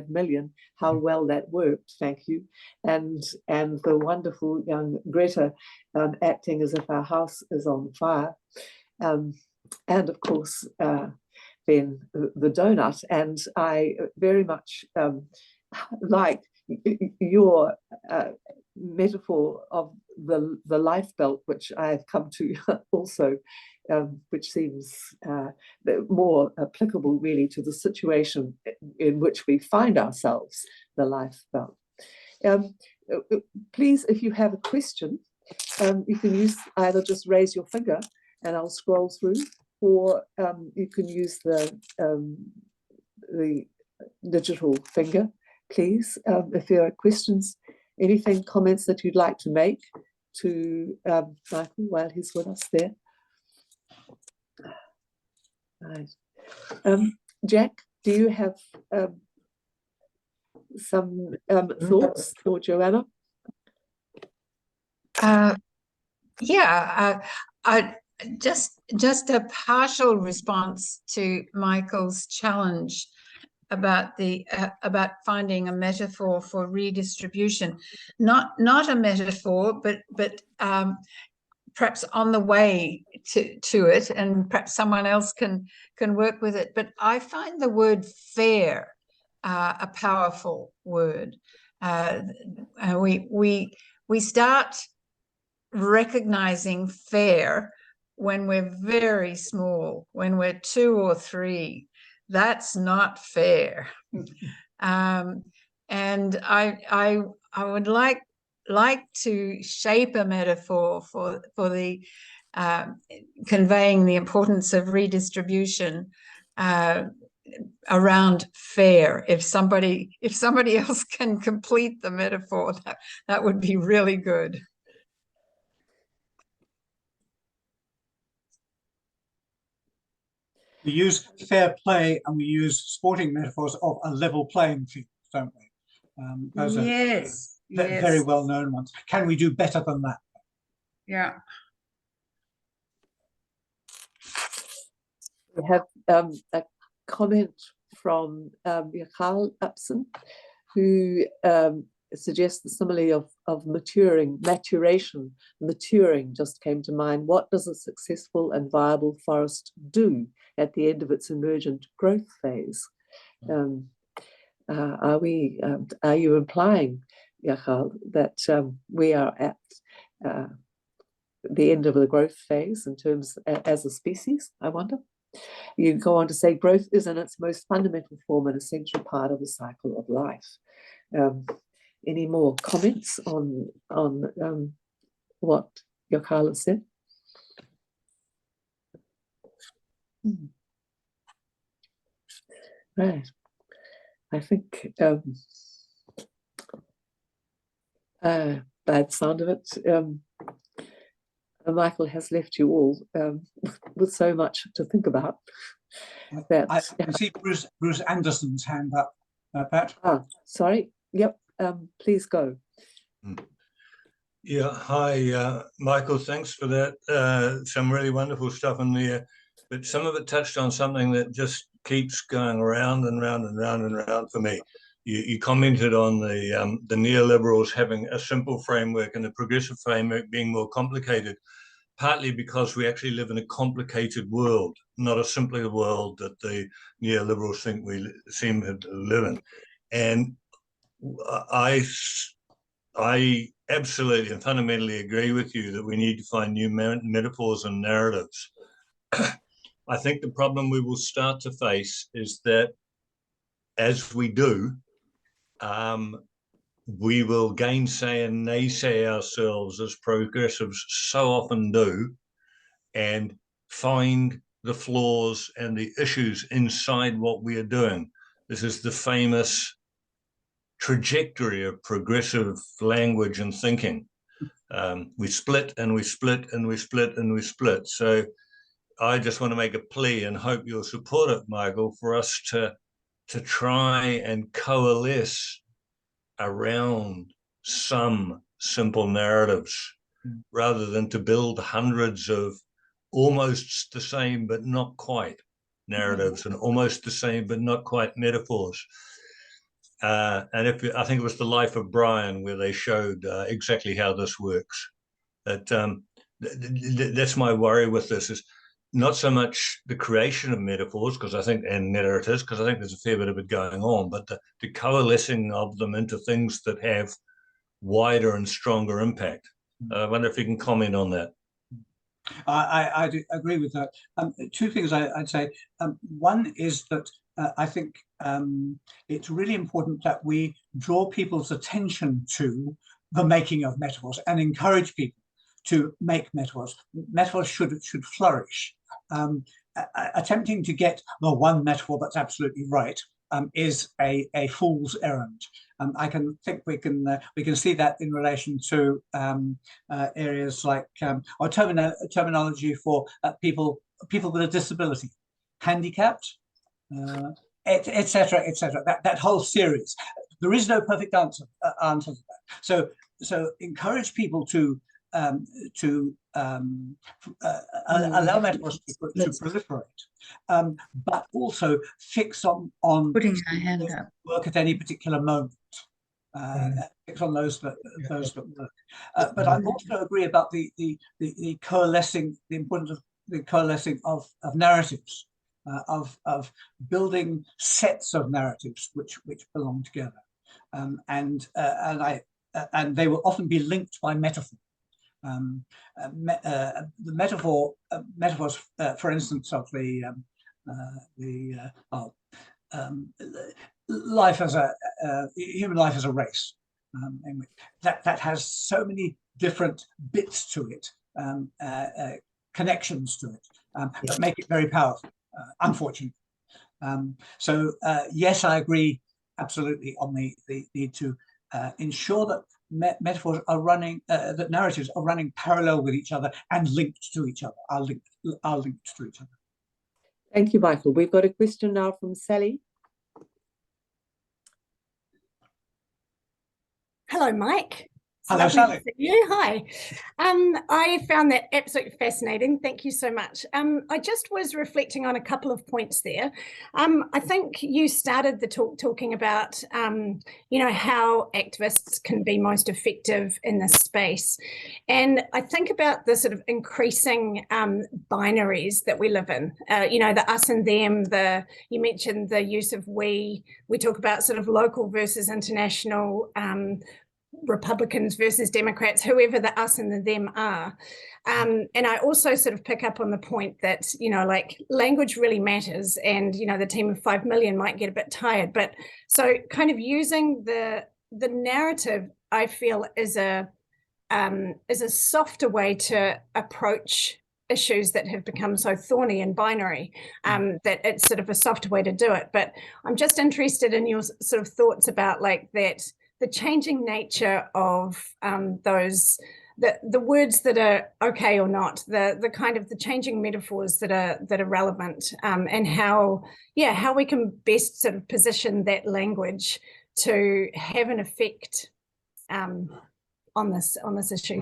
million, how well that worked, thank you. And the wonderful young Greta acting as if our house is on fire. And of course, then the donut. And I very much like your metaphor of the life belt, which I've come to also, which seems more applicable really to the situation in which we find ourselves, the life belt. Please, if you have a question, you can use either just raise your finger and I'll scroll through, or you can use the digital finger, please. If there are questions, anything, comments that you'd like to make to Michael while he's with us there. Right. Jack, do you have some thoughts, or Joanna? Yeah, I just a partial response to Michael's challenge about about finding a metaphor for redistribution, not a metaphor, but perhaps on the way to it, and perhaps someone else can work with it. But I find the word fair a powerful word, we start recognizing fair when we're very small, when we're 2 or 3. That's not fair. And I would like to shape a metaphor for the conveying the importance of redistribution around fair. If somebody else can complete the metaphor, that would be really good. We use fair play and we use sporting metaphors of a level playing field, don't we? Those Yes, are yes. very well known ones. Can we do better than that? Yeah. We have a comment from Michael Hanne, who suggests the simile of maturing just came to mind. What does a successful and viable forest do at the end of its emergent growth phase? Are you implying, Michael, that we are at the end of the growth phase in terms as a species, I wonder? You go on to say growth is in its most fundamental form an essential part of the cycle of life. Any more comments on what Michael said? Right. I think by the sound of it, Michael has left you all with so much to think about. I can see Bruce Anderson's hand up, Pat. Sorry. Yep. Please go. Yeah. Hi, Michael. Thanks for that. Some really wonderful stuff in there, but some of it touched on something that just keeps going round and round and round and round for me. You commented on the neoliberals having a simple framework and the progressive framework being more complicated, partly because we actually live in a complicated world, not a simpler world that the neoliberals think we seem to live in. And I absolutely and fundamentally agree with you that we need to find new metaphors and narratives. I think the problem we will start to face is that as we do, we will gainsay and naysay ourselves as progressives so often do, and find the flaws and the issues inside what we are doing. This is the famous trajectory of progressive language and thinking. We split and we split and we split and we split. So I just want to make a plea and hope you'll support it, Michael, for us to try and coalesce around some simple narratives rather than to build hundreds of almost the same but not quite narratives and almost the same but not quite metaphors. And I think it was The Life of Brian where they showed exactly how this works. That's my worry with this, is not so much the creation of metaphors, and narratives, because I think there's a fair bit of it going on, but the coalescing of them into things that have wider and stronger impact. I wonder if you can comment on that. I do agree with that. Two things I'd say. One is that I think it's really important that we draw people's attention to the making of metaphors and encourage people to make metaphors. Metaphors should flourish. Attempting to get the one metaphor that's absolutely right is a fool's errand. I can think we can see that in relation to areas like or terminology for people with a disability, handicapped, etc. That whole series. There is no perfect answer to that. So encourage people to allow metaphors to proliferate, but also fix on Putting our hand up. Work at any particular moment. Fix on those that work. But I also agree about the coalescing, the importance of the coalescing of narratives, of building sets of narratives which belong together. and they will often be linked by metaphor. The metaphors, for instance, of life as human life as a race, that has so many different bits to it, connections to it, that make it very powerful, unfortunately. So yes, I agree absolutely on the need to ensure that metaphors are running, that narratives are running parallel with each other and linked to each other, are linked to each other. Thank you, Michael. We've got a question now from Sally. Hello, Mike. Hello, Sally. Hi. I found that absolutely fascinating. Thank you so much. I just was reflecting on a couple of points there. I think you started the talk talking about, you know, how activists can be most effective in this space. And I think about the sort of increasing binaries that we live in, you know, the us and them, you mentioned the use of we talk about sort of local versus international, Republicans versus Democrats, whoever the us and the them are. And I also sort of pick up on the point that, you know, like language really matters, and, you know, the team of 5 million might get a bit tired, but so kind of using the narrative, I feel, is a softer way to approach issues that have become so thorny and binary, that it's sort of a softer way to do it. But I'm just interested in your sort of thoughts about like that, the changing nature of those, the words that are okay or not, the kind of the changing metaphors that are relevant, and how we can best sort of position that language to have an effect on this issue.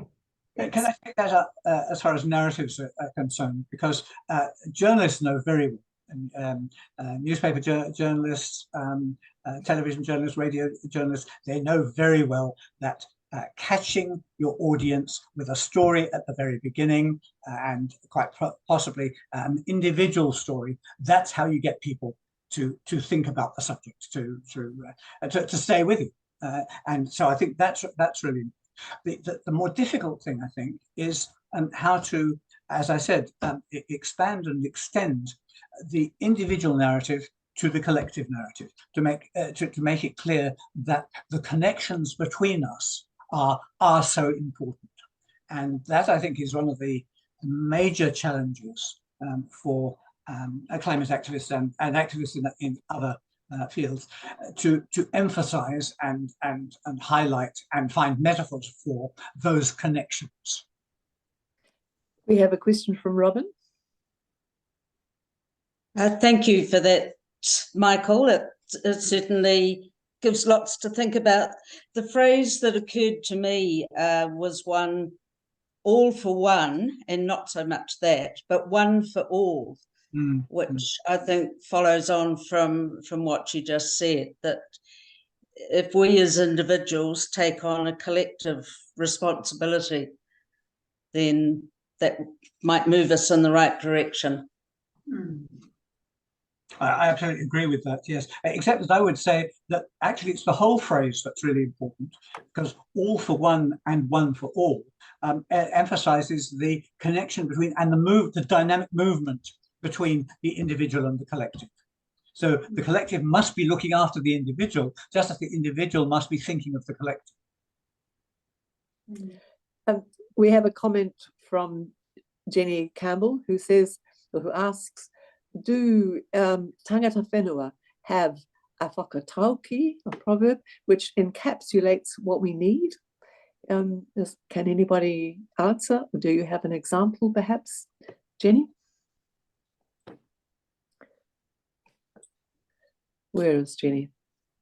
Thanks. Can I take that up as far as narratives are concerned? Because journalists know very well, and newspaper journalists, television journalists, radio journalists, they know very well that catching your audience with a story at the very beginning, and quite possibly an individual story, that's how you get people to think about the subject, to stay with you. And so I think that's really the more difficult thing, I think, is how to, as I said, expand and extend the individual narrative to the collective narrative, to make it clear that the connections between us are so important. And that, I think, is one of the major challenges for climate activists and activists in other fields, to emphasize and highlight and find metaphors for those connections. We have a question from Robin. Thank you for that, Michael. It certainly gives lots to think about. The phrase that occurred to me was one, all for one, and not so much that, but one for all, which I think follows on from what you just said, that if we as individuals take on a collective responsibility, then that might move us in the right direction. I absolutely agree with that, yes, except that I would say that actually it's the whole phrase that's really important, because all for one and one for all emphasizes the connection between and the dynamic movement between the individual and the collective. So the collective must be looking after the individual, just as the individual must be thinking of the collective. We have a comment from Jenny Campbell, who asks, do tangata whenua have a whakatauki, a proverb, which encapsulates what we need? Can anybody answer? Or do you have an example, perhaps, Jenny? Where is Jenny?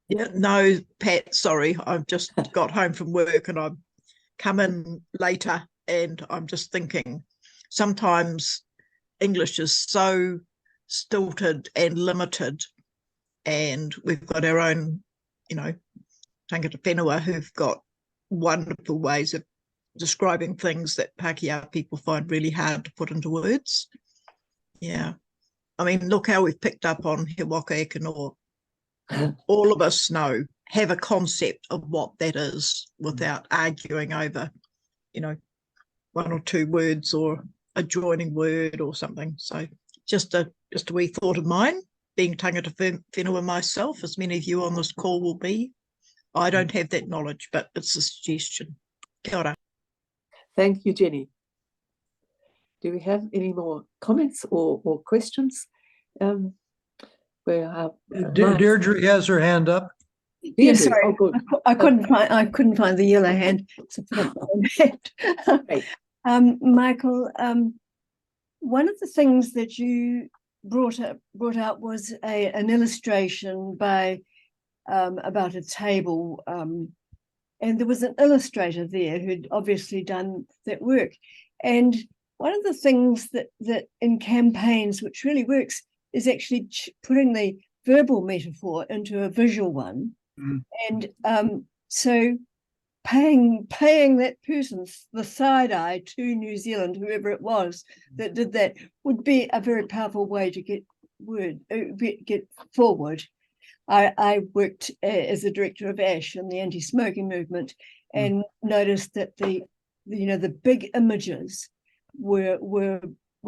Yeah, no, Pat, sorry, I've just got home from work and I've come in later, and I'm just thinking sometimes English is so stilted and limited, and we've got our own, you know, tangata whenua who've got wonderful ways of describing things that Pākehā people find really hard to put into words. Yeah, I mean, look how we've picked up on He Waka Eke Noa. All of us know have a concept of what that is without arguing over, you know, one or two words or a joining word or something. So just a wee thought of mine, being tangata whenua myself, as many of you on this call will be. I don't have that knowledge, but it's a suggestion. Kia ora. Thank you, Jenny. Do we have any more comments or questions? Deirdre has her hand up. Deirdre, sorry. oh, good. I couldn't find the yellow hand. So Right. Michael, one of the things that you brought out was an illustration by about a table, and there was an illustrator there who'd obviously done that work. And one of the things that in campaigns which really works is actually putting the verbal metaphor into a visual one. And so paying that person the side eye to New Zealand, whoever it was that did that, would be a very powerful way to get forward. I worked as the director of ASH in the anti-smoking movement, and noticed that the big images we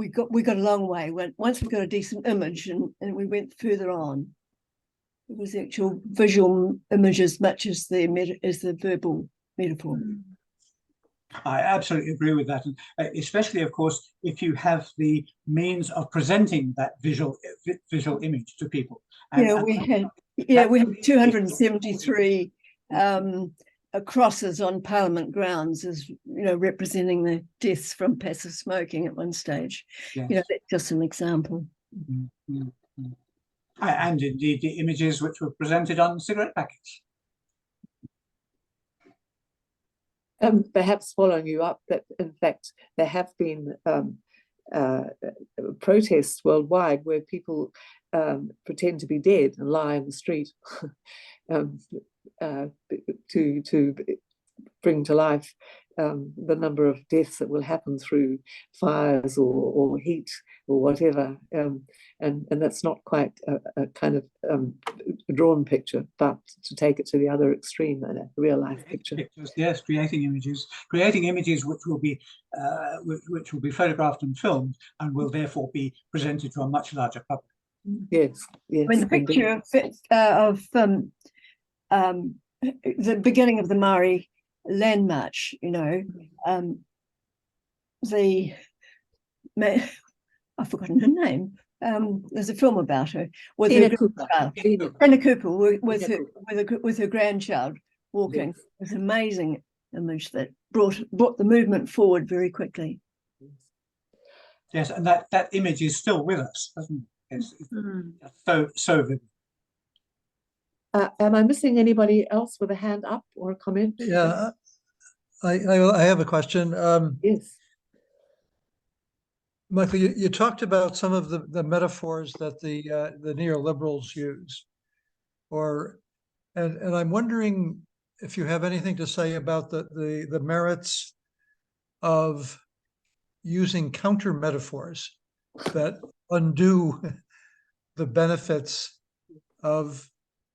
got a long way. Once we got a decent image, and we went further on. It was the actual visual image as much as the verbal metaphor. I absolutely agree with that, and especially, of course, if you have the means of presenting that visual image to people. We had 273 crosses on Parliament grounds, as representing the deaths from passive smoking at one stage. Yes. That's just an example. And indeed the images which were presented on cigarette packets. Perhaps following you up, that in fact there have been protests worldwide where people pretend to be dead and lie in the street to bring to life the number of deaths that will happen through fires or heat or whatever, and that's not quite a kind of drawn picture, but to take it to the other extreme, a real life picture. Pictures, yes, creating images which will be photographed and filmed, and will therefore be presented to a much larger public. Yes, yes. When the picture of the beginning of the Maori land march, I've forgotten her name. There's a film about her with her Cooper with her grandchild walking. Yes. It was an amazing image that brought the movement forward very quickly. Yes, and that image is still with us, doesn't it? It's so vivid. Am I missing anybody else with a hand up or a comment? Yeah, I have a question. Yes. Michael, you talked about some of the metaphors that the neoliberals use, and I'm wondering if you have anything to say about the merits of using counter metaphors that undo the benefits of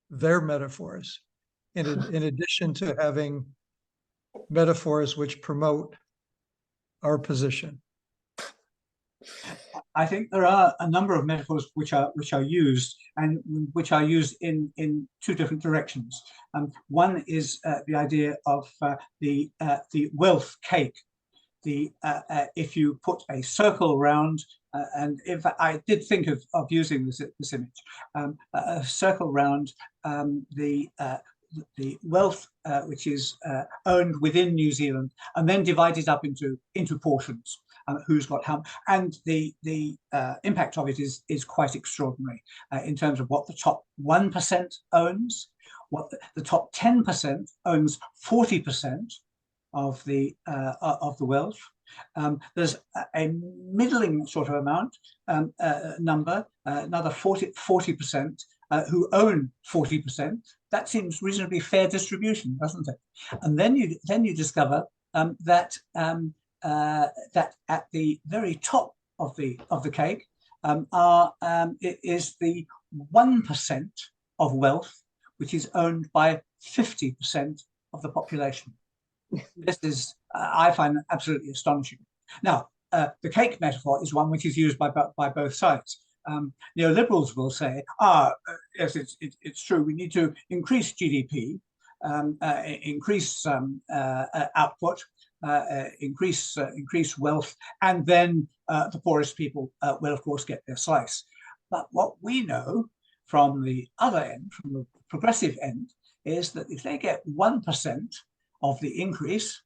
their metaphors, in addition to having metaphors which promote our position. I think there are a number of metaphors which are used, and which are used in two different directions. One is the idea of the wealth cake. If you put a circle around, and if I did think of using this image, a circle around the wealth which is owned within New Zealand, and then divided up into portions. Who's got how, and the impact of it is quite extraordinary in terms of what the top 1% owns, what the top 10% owns 40% of the wealth. There's a middling sort of amount number, another 40% who own 40%. That seems reasonably fair distribution, doesn't it? And then you discover that at the very top of the cake it is the 1% of wealth which is owned by 50% of the population. This is, I find, absolutely astonishing. Now, the cake metaphor is one which is used by both sides. Neoliberals will say, yes, it's true, we need to increase GDP, increase output, increase wealth, and then the poorest people will, of course, get their slice. But what we know from the other end, from the progressive end, is that if they get 1% of the increase,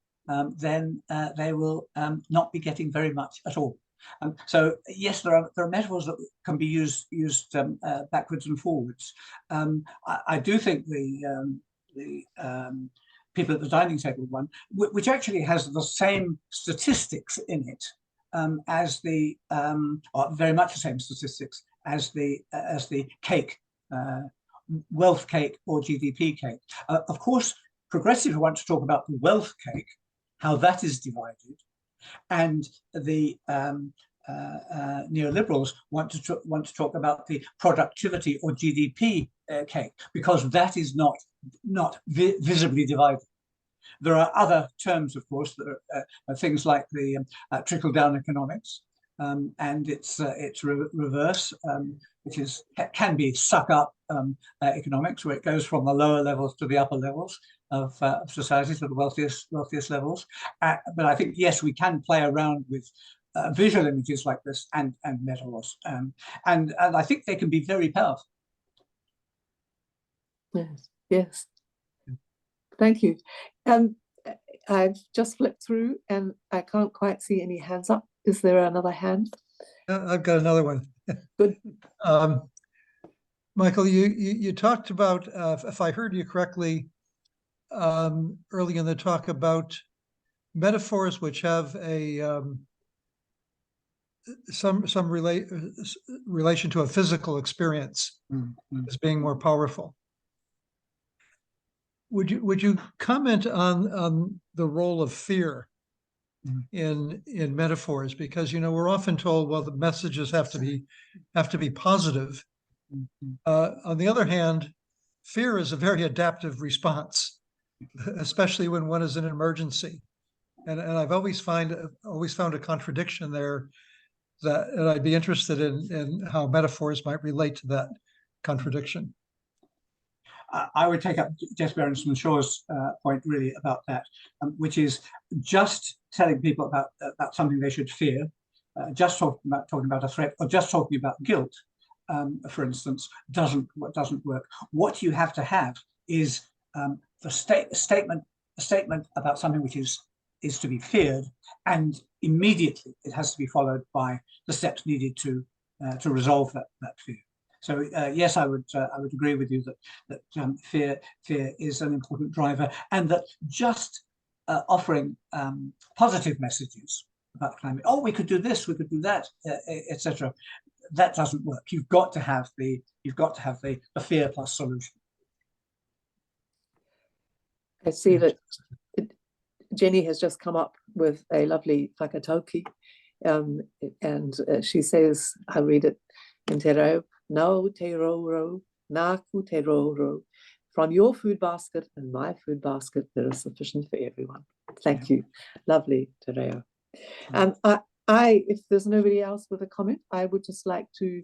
then they will not be getting very much at all. So yes, there are metaphors that can be used backwards and forwards. I do think the people at the dining table one, which actually has the same statistics in it as the, or very much the same statistics as the cake, wealth cake or GDP cake. Of course, progressives want to talk about the wealth cake, how that is divided, and the neoliberals want to talk about the productivity or GDP cake, because that is not visibly divided. There are other terms, of course, that are things like the trickle-down economics, and its reverse, which can be suck-up economics, where it goes from the lower levels to the upper levels of society, to the wealthiest levels. But I think, yes, we can play around with visual images like this and metaphors, and I think they can be very powerful. Yes. Thank you. I've just flipped through and I can't quite see any hands up. Is there another hand? I've got another one. Good. Michael, you talked about, if I heard you correctly, early in the talk, about metaphors which have a some relation to a physical experience as being more powerful. Would you comment on the role of fear in metaphors? Because we're often told, well, the messages have to be positive. On the other hand, fear is a very adaptive response, especially when one is in an emergency. And I've always found a contradiction there that I'd be interested in how metaphors might relate to that contradiction. I would take up Jess Berenson-Shaw's point really about that, which is just telling people about something they should fear, just talking about a threat, or just talking about guilt, for instance, doesn't work. What you have to have is the statement about something which is to be feared, and immediately it has to be followed by the steps needed to resolve that fear. So yes, I would agree with you that fear is an important driver, and that just offering positive messages about climate, oh, we could do this, we could do that, etc., that doesn't work. You've got to have the fear plus solution. I see that Jenny has just come up with a lovely whakatauki, and she says, I'll read it in te reo. No te roro, naku te roro. From your food basket and my food basket, there is sufficient for everyone. Thank you. Lovely te reo. If there's nobody else with a comment, I would just like to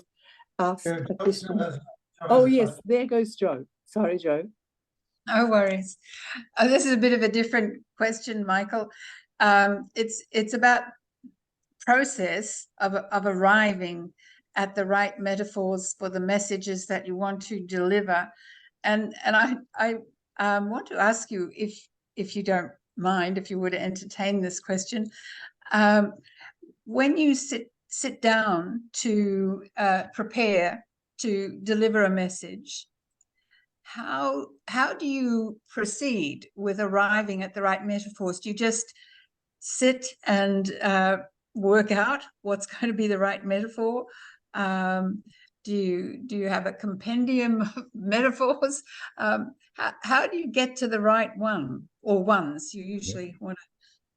ask a question. Oh yes, there goes Joe. Sorry, Joe. No worries. This is a bit of a different question, Michael. It's about process of arriving at the right metaphors for the messages that you want to deliver, and I want to ask you, if you don't mind, if you would entertain this question, when you sit down to prepare to deliver a message, how do you proceed with arriving at the right metaphors? Do you just sit and work out what's going to be the right metaphor? Do you have a compendium of metaphors? How do you get to the right one, or ones? You usually want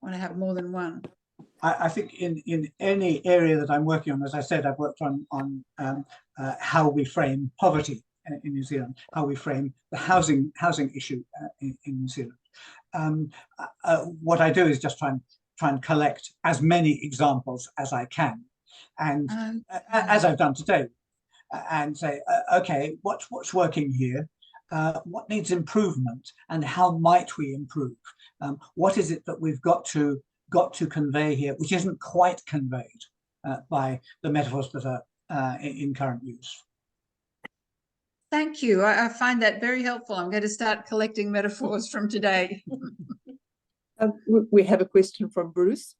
to have more than one. I think in any area that I'm working on, as I said, I've worked on how we frame poverty in New Zealand, how we frame the housing issue in New Zealand. What I do is just try and collect as many examples as I can, and as I've done today, and say, okay, what's working here? What needs improvement, and how might we improve? What is it that we've got to convey here, which isn't quite conveyed by the metaphors that are in current use? Thank you. I find that very helpful. I'm going to start collecting metaphors from today. We have a question from Bruce.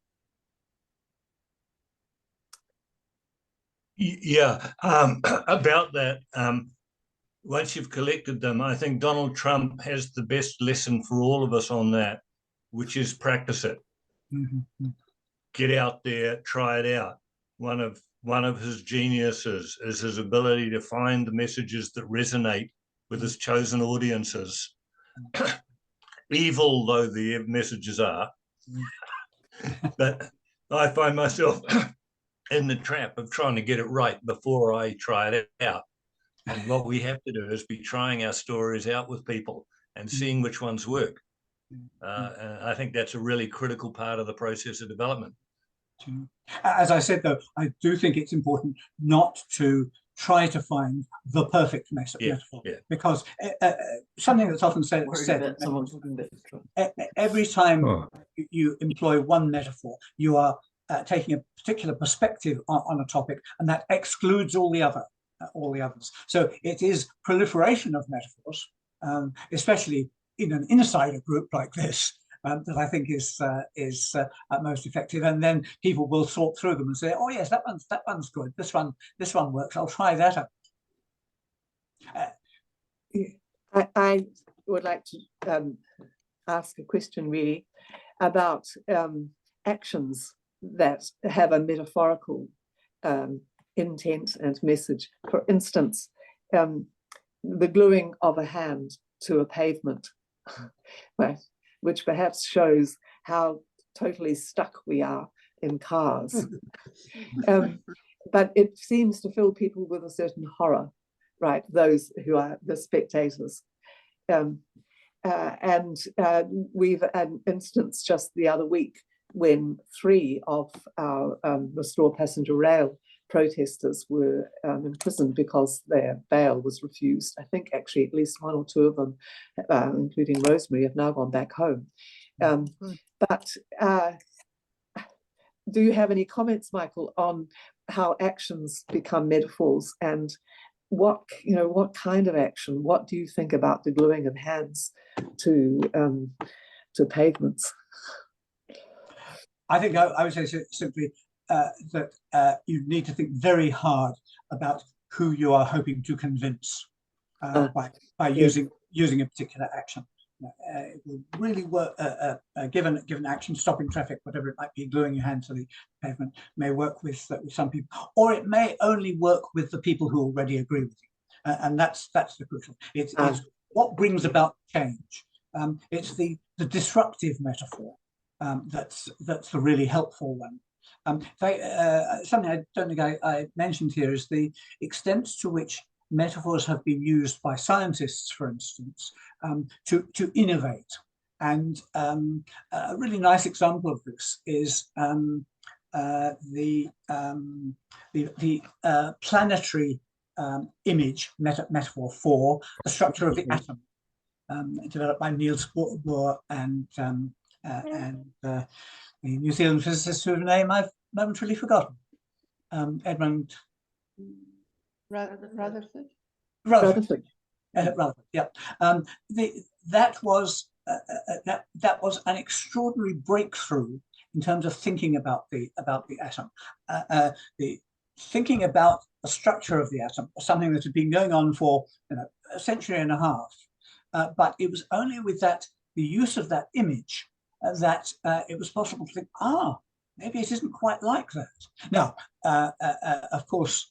Yeah, about that. Once you've collected them, I think Donald Trump has the best lesson for all of us on that, which is practice it. Mm-hmm. Get out there, try it out. One of his geniuses is his ability to find the messages that resonate with his chosen audiences, evil though the messages are. But I find myself in the trap of trying to get it right before I try it out. And what we have to do is be trying our stories out with people and seeing which ones work. And I think that's a really critical part of the process of development. As I said, though, I do think it's important not to try to find the perfect metaphor, because something that's often said every time you employ one metaphor, you are taking a particular perspective on a topic, and that excludes all the others. So it is proliferation of metaphors, especially in an insider group like this, that I think is most effective. And then people will sort through them and say, "Oh yes, that one's good. This one works. I'll try that out." I would like to ask a question really about actions that have a metaphorical intent and message. For instance, the gluing of a hand to a pavement, right, which perhaps shows how totally stuck we are in cars. But it seems to fill people with a certain horror, right, those who are the spectators. We've had an instance just the other week when 3 of our Restore Passenger Rail protesters were imprisoned because their bail was refused. I think actually at least 1 or 2 of them, including Rosemary, have now gone back home. But do you have any comments, Michael, on how actions become metaphors, and what kind of action? What do you think about the gluing of hands to pavements? I think I would say simply that you need to think very hard about who you are hoping to convince by using a particular action. It will really work. Given action, stopping traffic, whatever it might be, gluing your hand to the pavement, may work with some people, or it may only work with the people who already agree with you, and that's the crucial. It's what brings about change. It's the disruptive metaphor that's the really helpful one. Something I don't think I mentioned here is the extent to which metaphors have been used by scientists, for instance, to innovate. And a really nice example of this is the planetary image metaphor for the structure of the atom, developed by Niels Bohr and the New Zealand physicist whose name I've momentarily forgotten, Edmund Rutherford. Yeah. That was an extraordinary breakthrough in terms of thinking about the atom. The thinking about the structure of the atom was something that had been going on for a century and a half, but it was only with the use of that image that it was possible to think, maybe it isn't quite like that. Now, of course,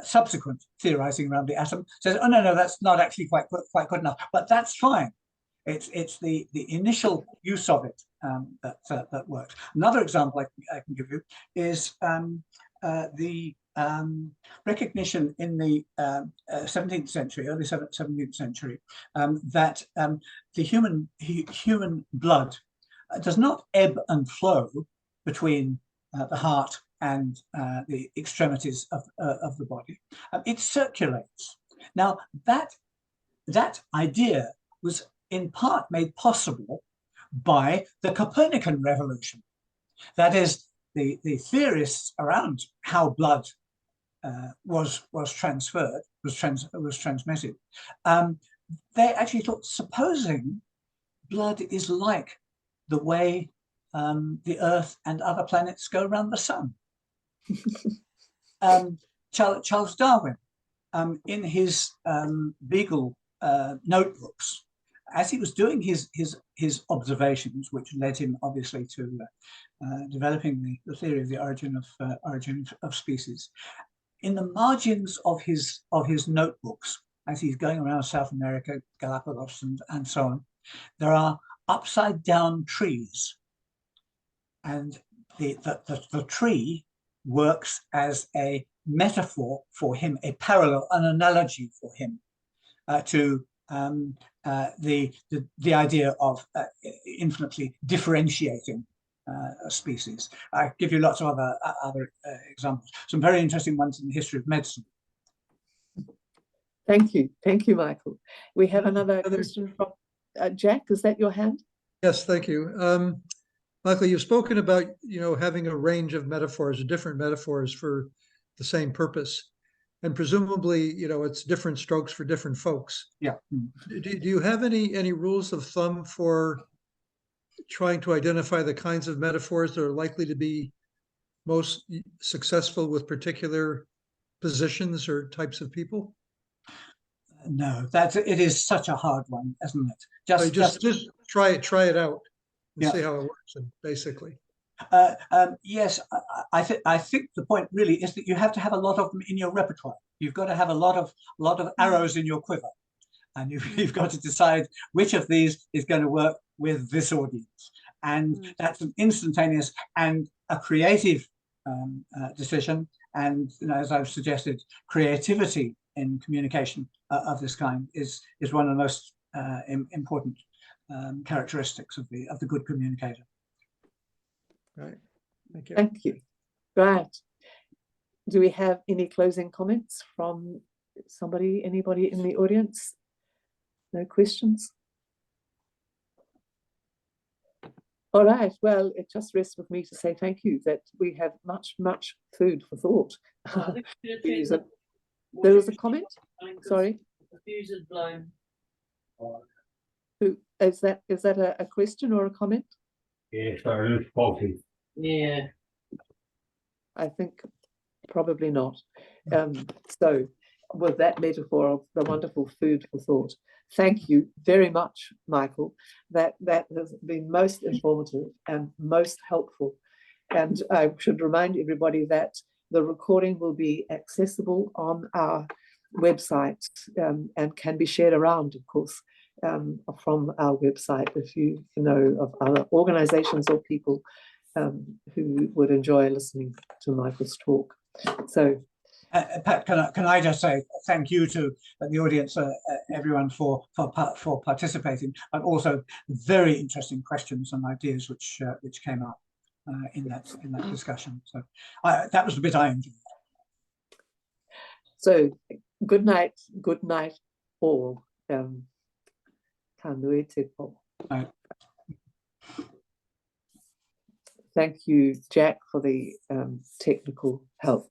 subsequent theorizing around the atom says, oh no, that's not actually quite good enough. But that's fine. It's the initial use of it that worked. Another example I can give you is the recognition in the 17th century, early 17th century, that the human blood does not ebb and flow between the heart and the extremities of the body. It circulates. Now, that idea was in part made possible by the Copernican revolution. That is, the theorists around how blood was transmitted. They actually thought, supposing blood is like the way the Earth and other planets go around the sun. Charles Darwin, in his Beagle notebooks, as he was doing his observations, which led him obviously to developing the theory of the origin of species, in the margins of his notebooks, as he's going around South America, Galapagos, and so on, there are upside down trees, and the tree works as a metaphor for him, a parallel, an analogy for him to the idea of infinitely differentiating a species. I give you lots of other examples, some very interesting ones in the history of medicine. Thank you, Michael. We have another question from Jack. Is that your hand? Yes, thank you. Michael, you've spoken about, having a range of metaphors, different metaphors for the same purpose. And presumably, it's different strokes for different folks. Yeah. Do you have any rules of thumb for trying to identify the kinds of metaphors that are likely to be most successful with particular positions or types of people? No, it is such a hard one, isn't it? Just try it out and Yeah. see how it works. And basically, yes, I think the point really is that you have to have a lot of them in your repertoire. You've got to have a lot of arrows in your quiver, and you've got to decide which of these is going to work with this audience. And that's an instantaneous and a creative decision. And as I've suggested, creativity in communication of this kind is one of the most important characteristics of the good communicator. right? Thank you. Thank you. Right. Do we have any closing comments from anybody in the audience? No questions? All right. Well, it just rests with me to say thank you, that we have much food for thought. There was a comment? Sorry. The fuse is blown. Who is that? Is that a question or a comment? Yeah, so it's faulty. Yeah. I think probably not. So with that metaphor of the wonderful food for thought, thank you very much, Michael. That has been most informative and most helpful. And I should remind everybody that the recording will be accessible on our website and can be shared around, of course, from our website if you know of other organizations or people who would enjoy listening to Michael's talk. So, Pat, can I just say thank you to the audience, everyone for participating, and also very interesting questions and ideas which came up in that discussion. So that was the bit I enjoyed. So good night all. Thank you, Jack, for the technical help.